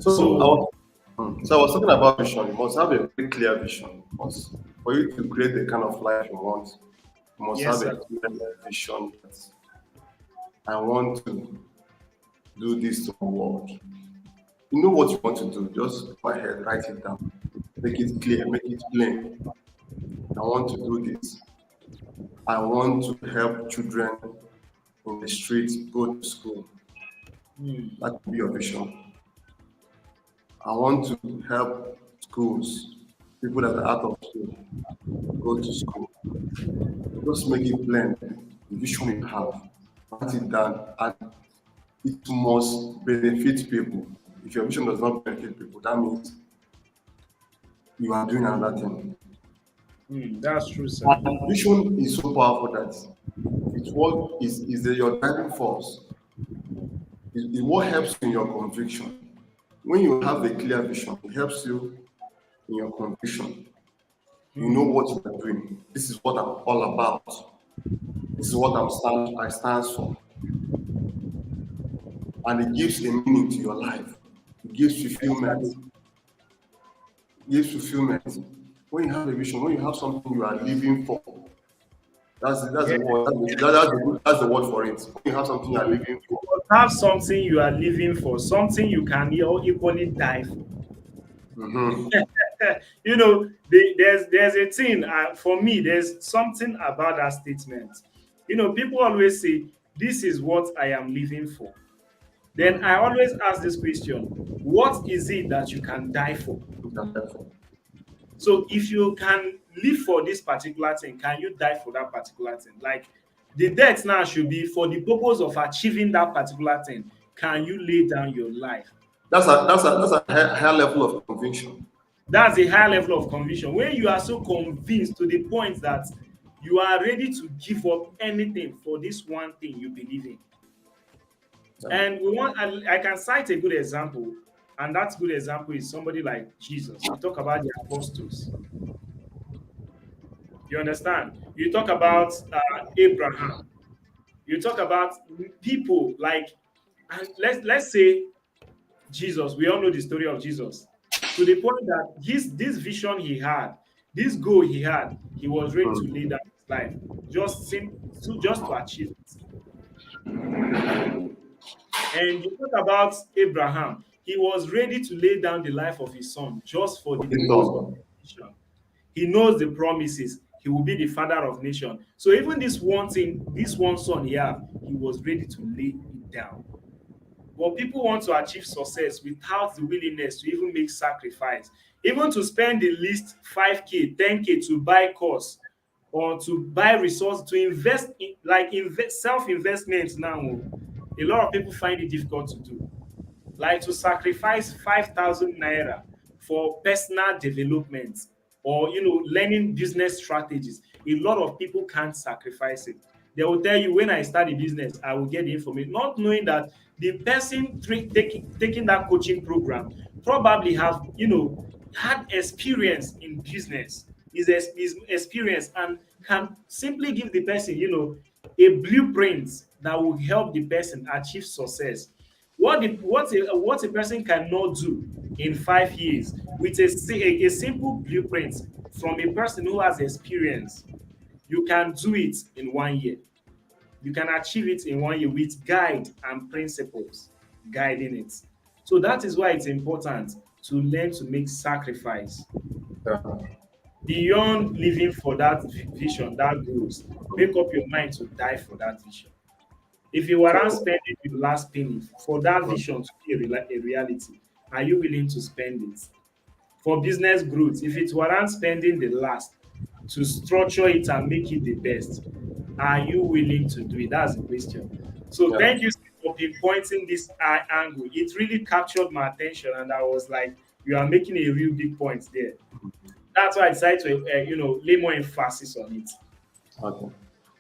So I So was So I was talking about vision. You must have a very clear vision. Because for you to create the kind of life you want, you must Yes, have a sir. clear vision that I want to do this to the world. You know what you want to do, just go ahead, write it down. Make it clear, make it plain. I want to do this. I want to help children in the streets go to school. Mm. That could be your vision. I want to help schools, people that are out of school, go to school. Just make it plain. The vision you have, write it down, and it must benefit people. If your vision does not benefit people, that means you are doing another thing. Mm. That's true, sir. And vision is so powerful that it's what is your driving force. It what helps you in your conviction. When you have a clear vision, it helps you in your conviction. You know Mm. what you are doing. This is what I'm all about. This is what I stand for. And it gives a meaning to your life. It gives fulfillment. Exactly. It gives fulfillment. When you have a vision, when you have something you are living for, that's Yeah. the word. That's the word for it. When you have something you are living You for. must have something you are living for, something you can equally die for. Mm-hmm. There's a thing for me. There's something about that statement. People always say, "This is what I am living for." Then I Mm. always ask this question: What is it that you can die for? Therefore, So if you can live for this particular thing, can you die for that particular thing? Like the death now should be for the purpose of achieving that particular thing. Can you lay down your life? that's a higher level of conviction. That's a high level of conviction. When you are so convinced to the point that you are ready to give up anything for this one thing you believe in. Yeah. And I can cite a good example, and that good example is somebody like Jesus. You talk about the apostles. You understand? You talk about Abraham. You talk about people like, and let's say Jesus. We all know the story of Jesus. To the point that this vision he had, this goal he had, he was ready to lay Mm. down his life just to achieve it. And you talk about Abraham, he was ready to lay down the life of his son just for the It's purpose of done. mission. He knows the promises. He will be the father of nation. So even this one thing, this one son he have, he was ready to lay it down. But people want to achieve success without the willingness to even make sacrifice, even to spend the least 5K, 10K to buy course or to buy resource to invest in like self-investment now. A lot of people find it difficult to do. Like to sacrifice 5,000 naira for personal development or learning business strategies. A lot of people can't sacrifice it. They will tell you, when I start a business I will get the information, not knowing that the person taking that coaching program probably have had experience in business, is experience, and can simply give the person a blueprint that will help the person achieve success. What a person cannot do in 5 years with a simple blueprint from a person who has experience, you can do it in 1 year. You can achieve it in 1 year with guide and principles guiding it. So that is why it's important to learn to make sacrifice Yeah. beyond living for that vision, that goals. Make up your mind to die for that vision. If you warrant So, spending your last penny for that mm, vision to be a reality, are you willing to spend it? For business growth, if it warrants spending the last to structure it and make it the best, are you willing to do it? That's the question. So yeah. thank you for pinpointing this angle. It really captured my attention, and I was like, you are making a real big point there. That's why I decided to lay more emphasis on it. Okay.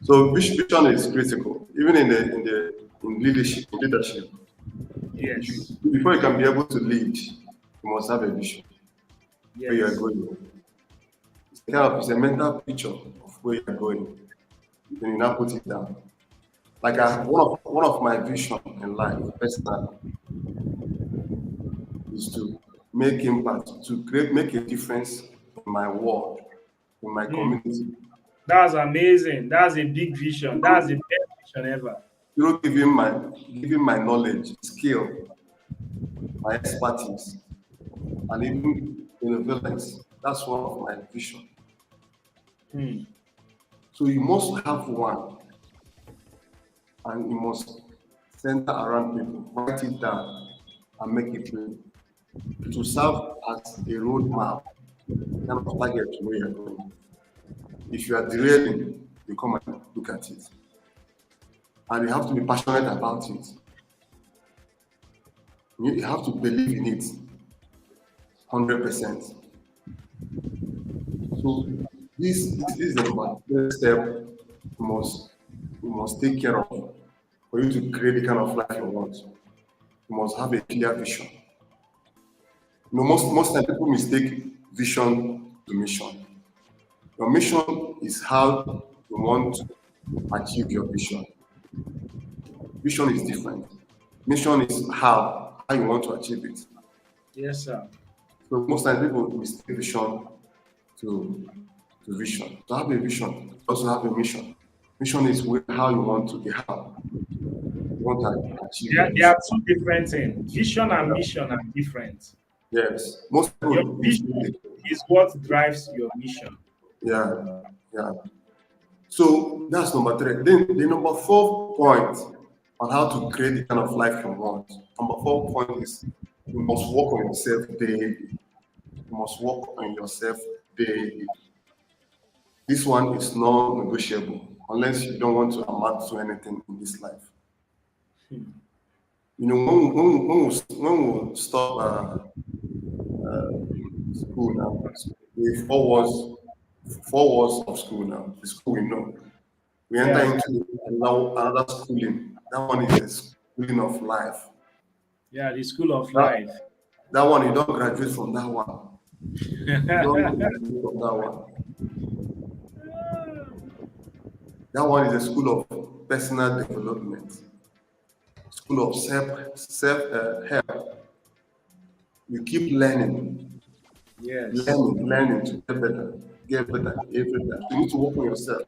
So vision is critical, even in leadership. In leadership, Yes. before you can be able to lead, you must have a vision where you are Yes. going. It's a mental picture of where you are going. Then you now put it down. Like one of my vision in life, personally, is to make impact, to create, make a difference in my world, in my Hmm. community. That's amazing. That's a big vision. That's the best vision ever. Through giving my knowledge, skill, my expertise, and even benevolence. That's one of my vision. Hmm. So you must have one, and you must center around people, write it down, and make it plain. It will serve as a roadmap, kind of target to where you're going. If you are derailing, you come and look at it. And you have to be passionate about it. You have to believe in it 100%. So this is the number step you must take care of for you to create the kind of life you want. You must have a clear vision. Most time people mistake vision to mission. Your mission is how you want to achieve your vision. Vision is different. Mission is how you want to achieve it. Yes, sir. So most times people mistake vision to vision. To have a vision, you also have a mission. Mission is how you want to be, how you want to achieve your There vision. are two different things. Vision and mission are different. Yes, most Your people vision mistake it. is what drives your mission. Yeah, yeah. So that's number three. Then the number 4 point on how to create the kind of life you want. Number 4 point is you must work on yourself daily. You must work on yourself daily. This one is non-negotiable unless you don't want to amount to anything in this life. You know, when we stop school now, the 4 walls of school now, the school we know, we enter Yeah, into another schooling. That one is the schooling of life. yeah, the school of That, life. that one, you don't graduate from that one. You don't graduate from that one. That one is a school of personal development, school of self help. You keep learning, Yes. learning to get better every day. You need to work on yourself.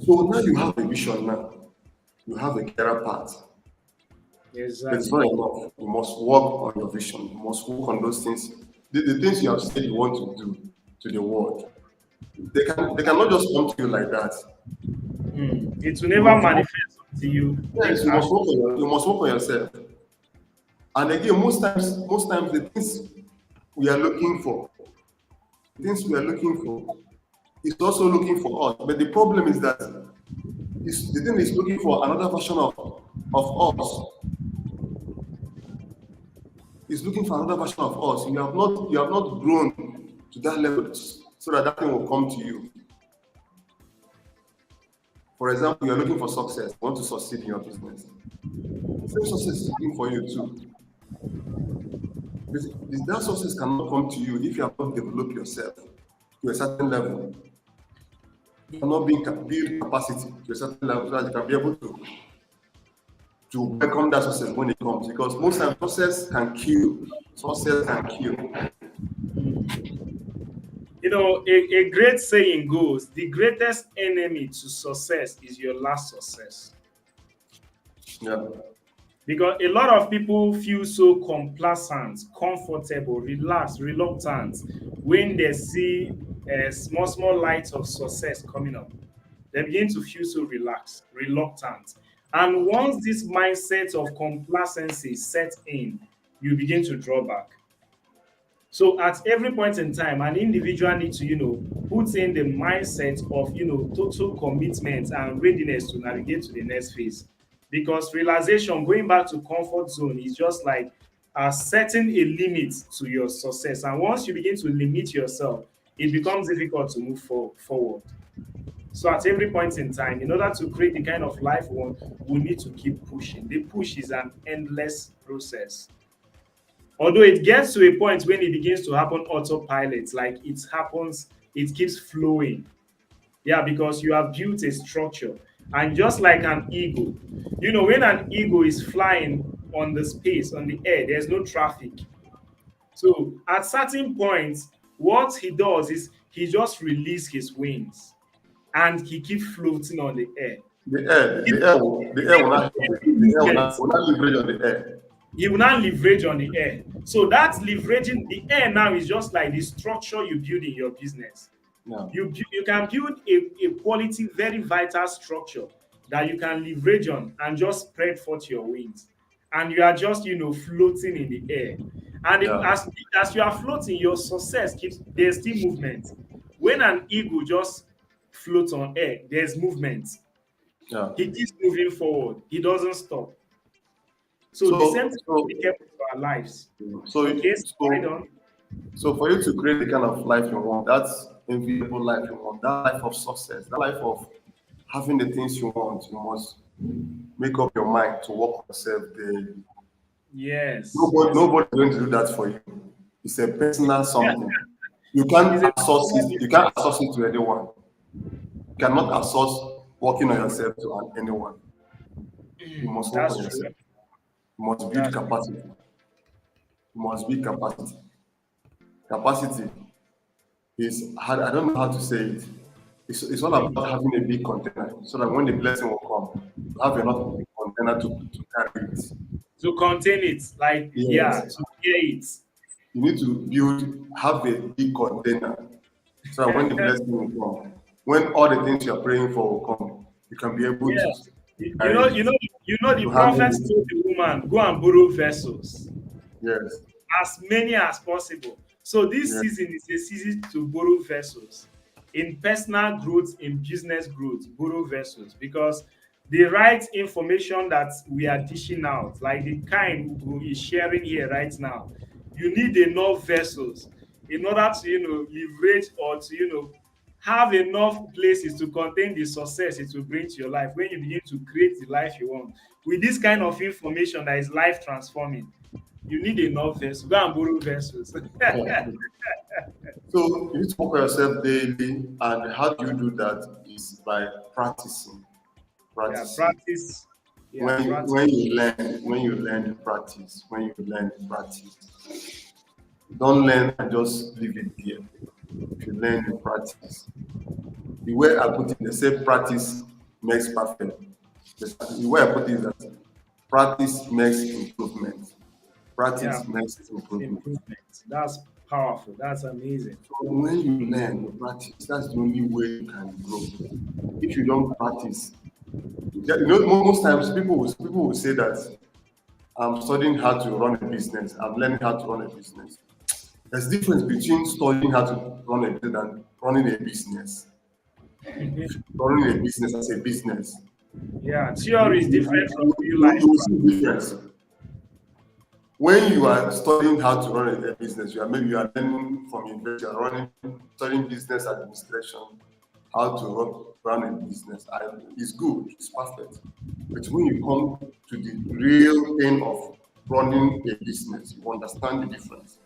So now you have a vision now. You have a clearer path. But it's not Exactly. enough. You must work on your vision. You must work on those things. The things you have said you want to do to the world. They cannot just come to you like that. Hmm. It will You never must work, manifest to you yes, in you must action. work you must work on yourself. And again, most times the things we are looking for, the things we are looking for, is also looking for us. But the problem is that the thing is looking for another version of us. Is looking for another version of us. You have not grown to that level so that that thing will come to you. For example, you're looking for success, you want to succeed in your business. The same success is looking for you too. That success cannot come to you if you have not developed yourself to a certain level. You have not build capacity to a certain level so that you can be able to welcome that success when it comes. Because most times success can kill. Success can kill. You know, a great saying goes, the greatest enemy to success is your last success. Yeah. Because a lot of people feel so complacent, comfortable, relaxed, reluctant when they see a small, small light of success coming up. They begin to feel so relaxed, reluctant. And once this mindset of complacency sets in, you begin to draw back. So at every point in time, an individual needs to, put in the mindset of, total commitment and readiness to navigate to the next phase. Because realization, going back to comfort zone, is just like setting a limit to your success. And once you begin to limit yourself, it becomes difficult to move forward. So at every point in time, in order to create the kind of life we want, we need to keep pushing. The push is an endless process. Although it gets to a point when it begins to happen autopilot, like it happens, it keeps flowing. Yeah, because you have built a structure. And just like an eagle, when an eagle is flying on the space, on the air. There's no traffic. So at certain points, what he does is he just release his wings and he keep floating on the air. The air will not help him. The air Movement. will not leverage on the air. He will now leverage on the air. So that's leveraging the air now is just like the structure you build in your business. Yeah. You can build a quality, very vital structure that you can leverage on and just spread forth your wings. And you are just, floating in the air. And Yeah. as you are floating, your success keeps, there's still movement. When an eagle just floats on air, there's movement. Yeah. He keeps moving forward. He doesn't stop. So the same So thing so is kept to our lives. so Okay, so right so on. so for you to create the kind of life you want, that's enviable life you want, that life of success, that life of having the things you want, you must make up your mind to work on yourself daily. Yes, yes. Nobody's going to do that for you. It's a personal Yeah, something. You it's can't a outsource personal it. You can't difference. outsource it to anyone. You cannot outsource working on yourself to anyone. You must work That's on true. yourself. You must build That's capacity. You must build capacity. Capacity is hard. I don't know how to say it. It's all true. about having a big container so that when the blessing will come, you have enough container to carry it. To contain it, like, yeah, Yes. to hear it. You need to have a big container so that when the blessing will come, when all the things you're praying for will come, you can be able to Yes. You, you know, carry you it, know, the to prophet handle it. told the woman, go and borrow vessels, Yes. as many as possible. So this Yes. season is a season to borrow vessels in personal growth, in business growth, borrow vessels because the right information that we are dishing out, like the kind Ugo is sharing here right now, you need enough vessels in order to leverage or to have enough places to contain the success it will bring to your life when you begin to create the life you want with this kind of information that is life transforming. You need enough vessels. Go and borrow vessels. So you need to work on yourself daily, and how do you do that is by practicing. Yeah, Practicing. practice. Yeah, When you, practice. when you learn, when you learn the practice, when you learn the practice, don't learn and just leave it there. If you learn the practice, the way I put it, they say practice makes perfect. The way I put it is that practice makes improvement. Yeah, Practice makes practice improvement. improvement. That's powerful. That's amazing. So when you learn, you practice, that's the only way you can grow. If you don't practice, most times people will say that I'm studying how to run a business, I'm learning how to run a business. There's a difference between studying how to run a business and running a business. Running a business as a business. Yeah, You, theory is you, different from you, real you life will see practice. difference. When you are studying how to run a business, you are learning from university, you are studying business administration, how to run a business. It's good, it's perfect. But when you come to the real thing of running a business, you understand the difference.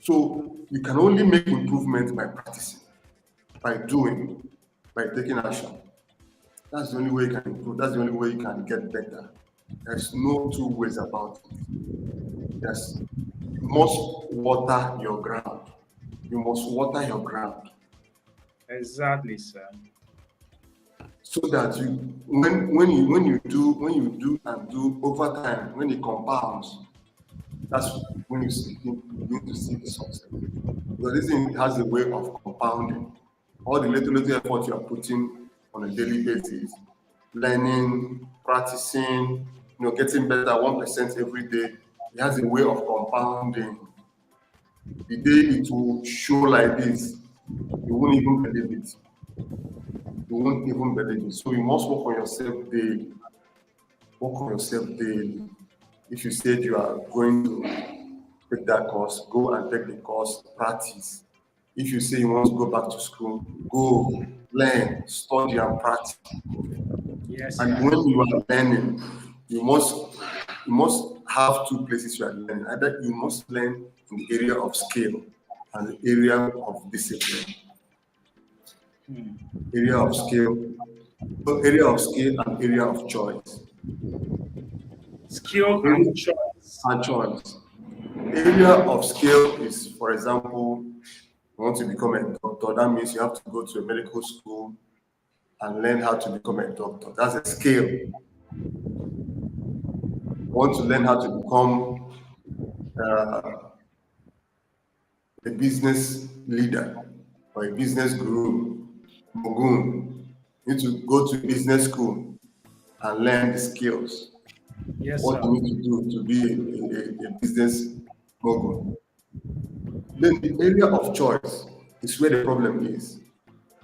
So you can only make improvement by practicing, by doing, by taking action. That's the only way you can improve. That's the only way you can get better. There's no two ways about it. Yes, you must water your ground. You must water your ground Exactly, sir. so that when you do and do over time, when it compounds, that's when you begin to see the success. Because this thing has a way of compounding. All the little effort you are putting on a daily basis, learning, practicing, getting better 1% every day, it has a way of compounding. The day it will show like this, you won't even believe it. You won't even believe it. So you must work on yourself daily. Work on yourself daily. If you said you are going to take that course, go and take the course, practice. If you say you want to go back to school, go, learn, study and practice. Yes, And sir. when you are learning, you must you must have two places you are learning. Either you must learn in the area of skill and the area of discipline. Hmm. Area of skill, area of skill and area of choice. Skill Area and choice. and choice. Area of skill is, for example, you want to become a doctor. That means you have to go to a medical school and learn how to become a doctor. That's a skill. You want to learn how to become uh, a business leader or a business guru, mogun. You need to go to business school and learn the skills. Yes, What sir. you need to do to be a business mogul. Then the area of choice is where the problem is.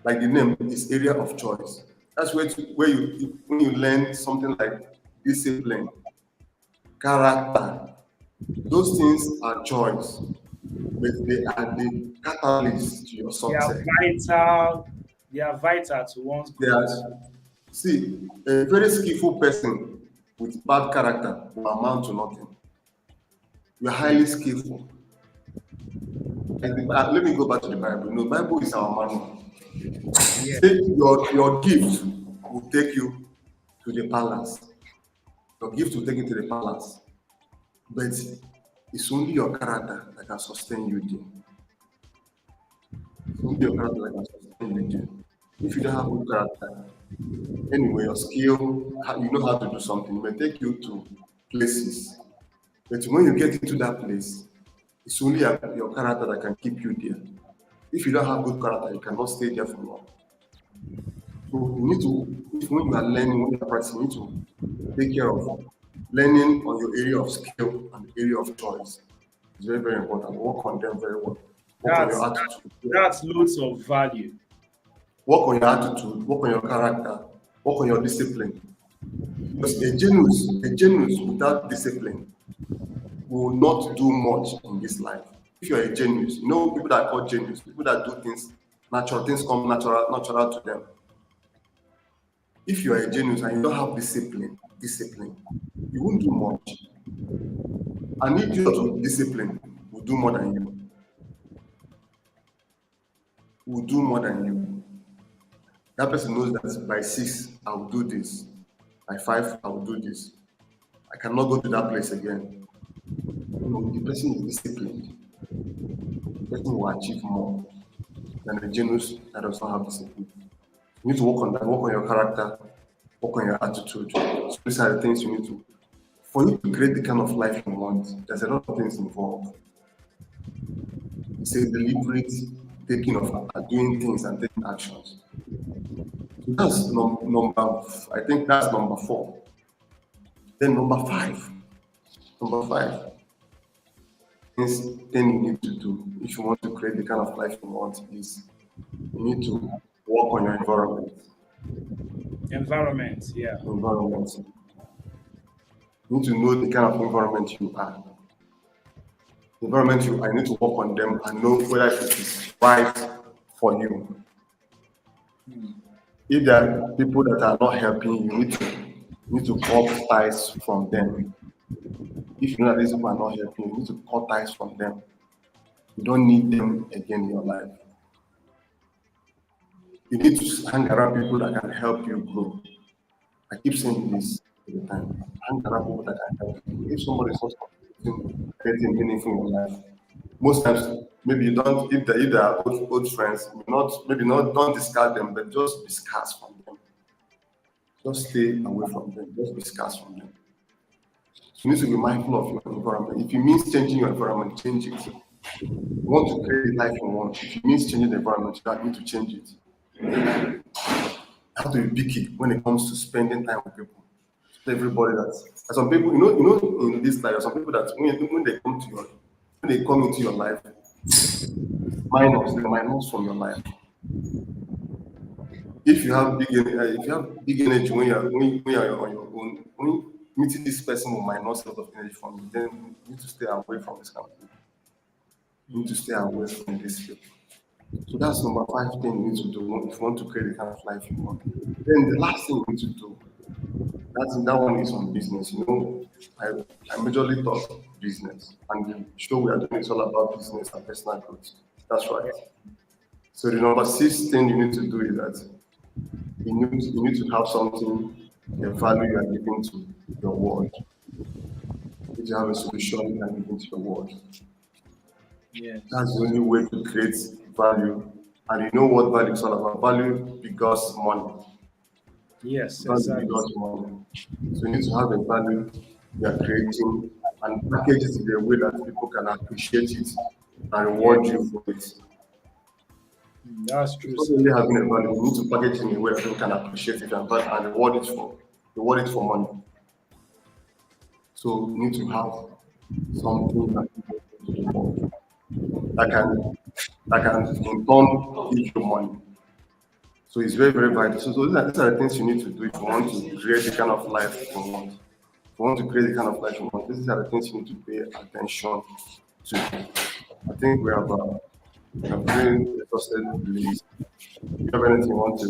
Like the name is area of choice. That's where you when you learn something like discipline, character, those things are choice, but they are the catalyst to your They are success. vital. They are vital to one's They growth. are see a very skillful person with bad character will amount to nothing. You're highly skillful. Like let me go back to the Bible. No, Bible is our manual. Yeah. Say your gift will take you to the palace. Your gift will take you to the palace. But it's only your character that can sustain you there. It's only your character that can sustain you there. If you don't have good character, anyway, your skill, you know how to do something, it may take you to places. But when you get into that place, it's only your character that can keep you there. If you don't have good character, you cannot stay there for long. So you need to, if when you are learning, when you are practicing, you need to take care of learning on your area of skill and area of choice. It's very, very important. Work on them very well. Work on That's your that, attitude. that's loads of value. Work on your attitude. Work on your character. Work on your discipline. Because a genius without discipline will not do much in this life. If you're a genius, you know people that are called genius, people that do things natural, things come natural to them. If you are a genius and you don't have discipline, you won't do much. An idiot with discipline will do more than you. Will do more than you. That person knows that by 6, I will do this. By 5, I will do this. I cannot go to that place again. No, the person is disciplined. The person will achieve more than a genius that does not have discipline. You need to work on that, work on your character, work on your attitude. So these are the things you need to. For you to create the kind of life you want, there's a lot of things involved. It's a deliberate taking of doing things and taking actions. So that's number. I think that's number 4. Then number 5. Number 5 thing you need to do if you want to create the kind of life you want is you need to work on your environment. Environment. Yeah. Environment. You need to know the kind of environment you are. The environment you are, you need to work on them and know whether it is right for you. If there are people that are not helping you, you need to cut ties from them. If you know that these people are not helping you, you need to cut ties from them. You don't need them again in your life. You need to hang around people that can help you grow. I keep saying this all the time. Hang around people that can help you. If somebody is not contributing anything meaningful in your life, most times maybe you don't. If they are old friends, maybe not don't discard them, but just be scarce from them. Just stay away from them. Just be scarce from them. So you need to be mindful of your environment. If it means changing your environment, change it. You want to create the life you want. If it means changing the environment, you need to change it. You have to be picky when it comes to spending time with people. Everybody there's some people, in this life, there's some people that when they come into your life, they're minus from your life. If you have big energy when you're on your own, when meeting this person will minus a lot of energy from you, then you need to stay away from this kind of people. You need to stay away from this people. So that's number 5 thing you need to do if you want to create the kind of life you want. Then the last thing you need to do, that one is on business. I majorly taught business, and the show we are doing is all about business and personal growth. That's right. So the number 6 thing you need to do is that you need to have something, a value you are giving to your world. If you have a solution, you can give it to the world. Yes. That's the only way to create value. And you know what value is all about. Value because money. Yes, Value exactly. because money. So you need to have a value you are creating and package it in a way that people can appreciate it and reward Yes. you for it. That's It's true, not sir. only having a value, you need to package it in a way that people can appreciate it and reward it for money. So you need to have something that people can do more that can that can in turn give you money. So it's very, very vital. So these are the things you need to do if you want to create the kind of life you want. If you want to create the kind of life you want, these are the things you need to pay attention to. I think we have really exhausted the list. Do you have anything you want to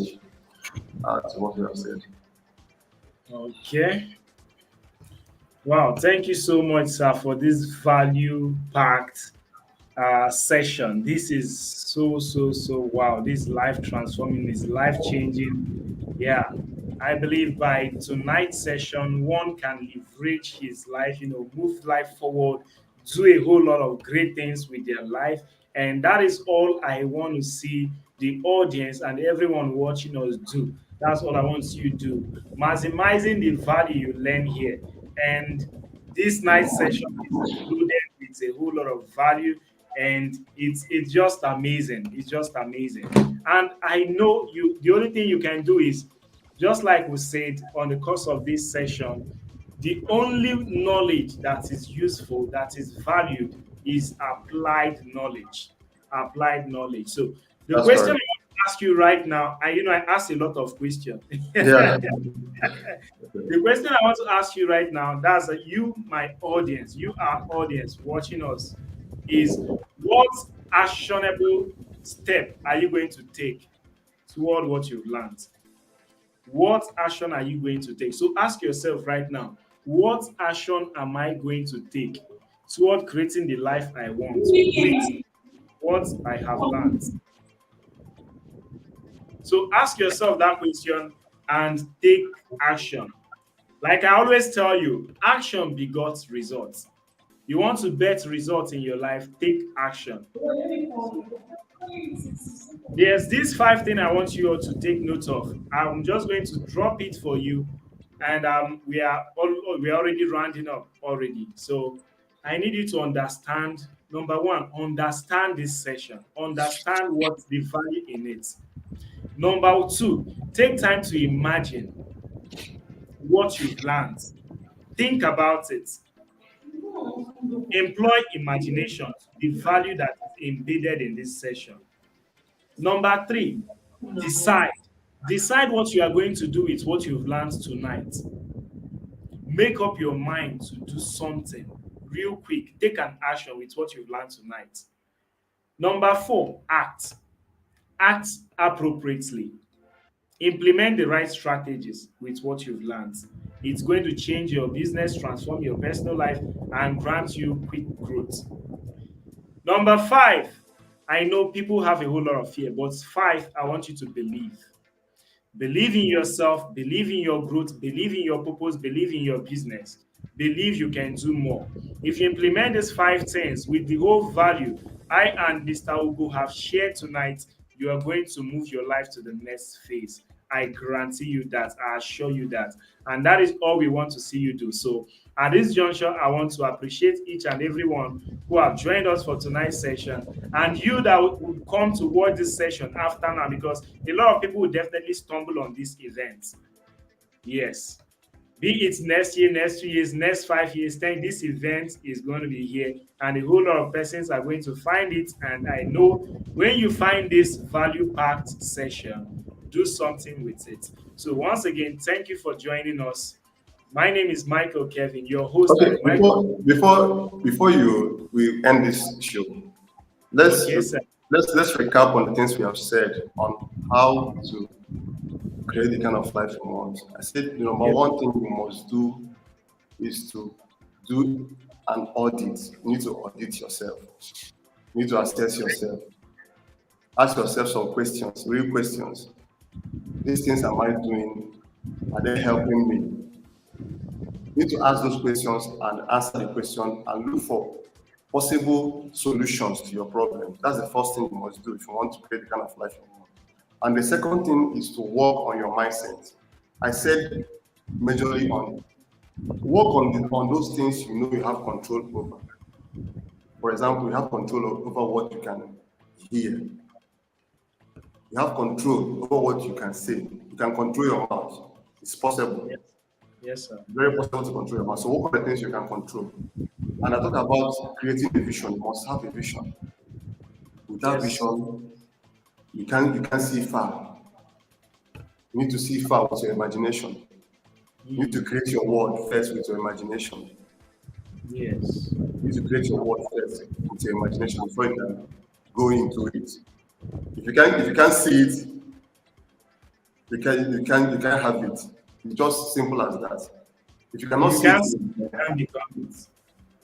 add to what we have said? Okay. Wow. Thank you so much, sir, for this value packed session. This is so wow. This life transforming, is life changing. Yeah. I believe by tonight's session, one can leverage his life, move life forward, do a whole lot of great things with their life. And that is all I want to see the audience and everyone watching us do. That's all I want to see you do. Maximizing the value you learn here. And this night session is loaded with a whole lot of value, and it's just amazing. It's just amazing. And I know you the only thing you can do is, just like we said on the course of this session, the only knowledge that is useful, that is valued, is applied knowledge. Applied knowledge. So the That's question I correct. want to ask you right now, I asked a lot of questions. Yeah. The question I want to ask you right now, that's you, my audience, you, our audience watching us, is what actionable step are you going to take toward what you've learned? What action are you going to take? So ask yourself right now, what action am I going to take toward creating the life I want with what I have learned? So ask yourself that question and take action. Like I always tell you, action begots results. You want to bet results in your life, take action. There's this five thing I want you all to take note of. I'm just going to drop it for you, and we are already rounding up already. So I need you to understand. Number one, understand this session. Understand what's the value in it. Number two, take time to imagine what you've learned. Think about it. Employ imagination, the value that is embedded in this session. Number three, decide. Decide what you are going to do with what you've learned tonight. Make up your mind to do something real quick. Take an action with what you've learned tonight. Number four, act. Act appropriately. Implement the right strategies with what you've learned. It's going to change your business, transform your personal life, and grant you quick growth. Number five, I know people have a whole lot of fear, but five, I want you to believe. Believe in yourself, believe in your growth, believe in your purpose, believe in your business. Believe you can do more. If you implement these five things with the whole value I and Mr. Ugo have shared tonight, you are going to move your life to the next phase. I guarantee you that. I assure you that. And that is all we want to see you do. So, at this juncture, I want to appreciate each and everyone who have joined us for tonight's session, and you that would come to watch this session after now, because a lot of people will definitely stumble on this event. Yes. Be it next year, next 2 years, next 5 years, 10, this event is going to be here, and a whole lot of persons are going to find it. And I know when you find this value packed session, do something with it. So, once again, thank you for joining us. My name is Michael Kevin, your host Okay. at the Michael. Before you we end this show, let's Okay, sir. let's recap on the things we have said on how to create the kind of life you want. I said the number Yeah. one thing you must do is to do an audit. You need to audit yourself. You need to assess yourself. Ask yourself some questions, real questions. These things am I doing? Are they helping me? You need to ask those questions and answer the question and look for possible solutions to your problem. That's the first thing you must do if you want to create the kind of life you want. And the second thing is to work on your mindset. I said majorly on work on those things you know you have control over. For example, you have control over what you can hear. You have control over what you can say. You can control your mouth. It's possible. Yes. Yes, sir. Very possible to control your mouth. So what are the things you can control? And I talk about creating a vision. You must have a vision. Without Yes. vision, you can't see far. You need to see far with your imagination. You need to create your world first with your imagination. Yes. You need to create your world first with your imagination before you can go into it. If you can't see it, you can't have it. It's just simple as that. If you cannot You see it, can't see, you can't become it.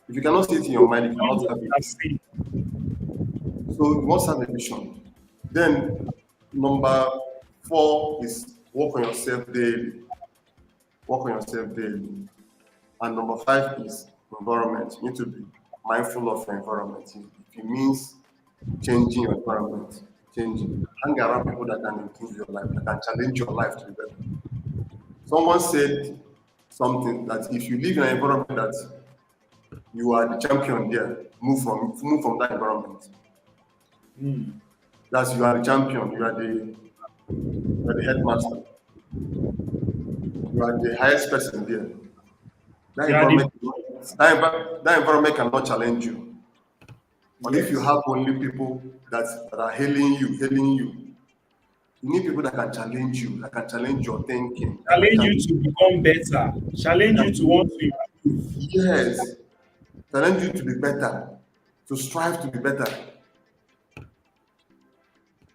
if you cannot see it in your mind, you Once cannot have you it. have seen, So you must have a vision. Then number 4 is work on yourself daily. Work on yourself daily. And number 5 is environment. You need to be mindful of your environment. If it means changing your environment, changing. Hang around people that can improve your life, that can challenge your life to be better. Someone said something that if you live in an environment that you are the champion there, move from that environment. That's you are the champion, you are the headmaster, you are the highest person there. That you are the environment, that environment cannot challenge you. But if you yes. have only people that are you need people that can challenge you, that can challenge your thinking, that can Challenge you challenge, to become better. Challenge you to want to improve. yes, challenge you to be better, to strive to be better.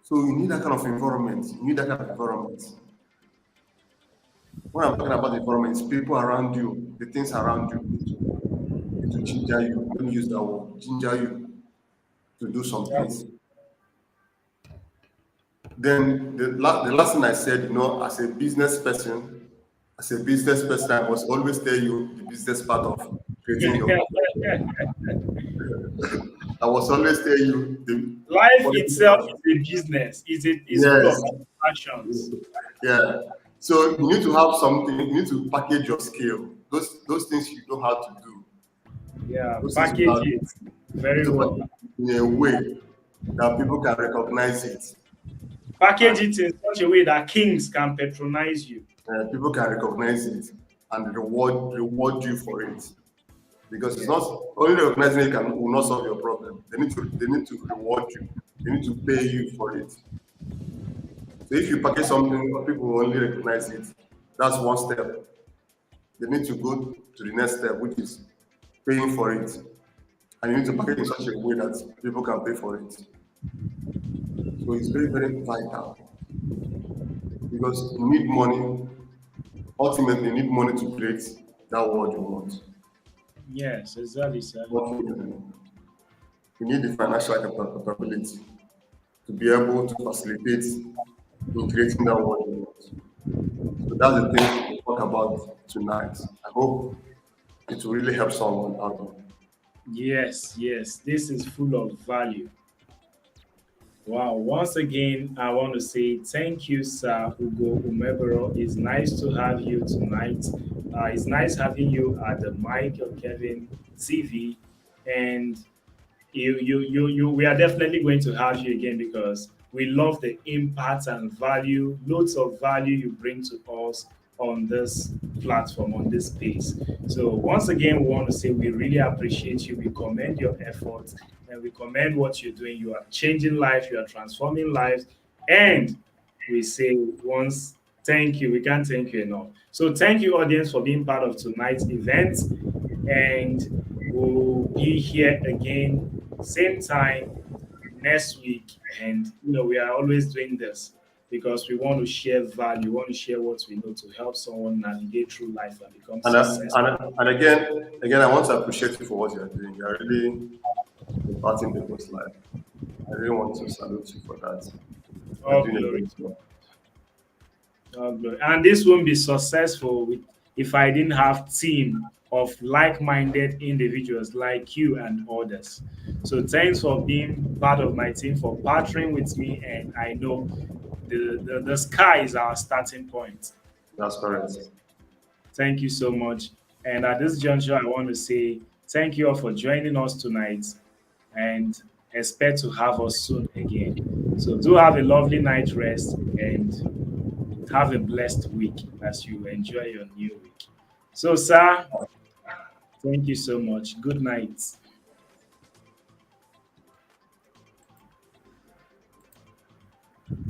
So you need that kind of environment. You need that kind of environment. When I'm talking about the environment, it's people around you, the things around you need to ginger you. Let me use that word, ginger you to do some That's things. Then the last thing I said, as a business person, I must always tell you the business part of creating your business. I must always tell you the life quality itself of, is a business. Is full of yes, distractions. yeah. So you need to have something, you need to package your skill. Those things you know how to do, Yeah, those things you know package how to do. it You need very to well. package it in a way that people can recognize it. Package And it in such a way that kings can patronize you. people can recognize it and reward you for it. Because it's not Yes. only recognizing it will not solve your problem. They need to reward you. They need to pay you for it. So if you package something, people will only recognize it. That's one step. They need to go to the next step, which is paying for it. And you need to package in such a way that people can pay for it. So it's very, very vital because you need money. Ultimately, you need money to create that world you want. Yes, exactly, sir. Ultimately, you need the financial capability to be able to facilitate in creating that world you want. So that's the thing we talk about tonight. I hope it will really help someone out there. Yes, yes. This is full of value. Wow. Once again, I want to say thank you, Sir Ugo Umeboro. It's nice to have you tonight. It's nice having you at the Michael Kevin TV. And we are definitely going to have you again because we love the impact and value, loads of value you bring to us on this platform, on this space. So once again, we want to say we really appreciate you. We commend your efforts and we commend what you're doing. You are changing lives, you are transforming lives, and we say once thank you. We can't thank you enough. So thank you, audience, for being part of tonight's event. And we'll be here again, same time next week. And we are always doing this because we want to share value, we want to share what we know to help someone navigate through life and become And, successful. and again, I want to appreciate you for what you are doing. You are really impacting people's life. I really want to salute you for that. You are All doing a glory great to job. God. All glory. And this won't be successful if I didn't have team of like-minded individuals like you and others. So thanks for being part of my team, for partnering with me, and I know the sky is our starting point. That's correct. Thank you so much. And at this juncture, I want to say thank you all for joining us tonight and expect to have us soon again. So do have a lovely night rest and have a blessed week as you enjoy your new week. So, sir, thank you so much. Good night.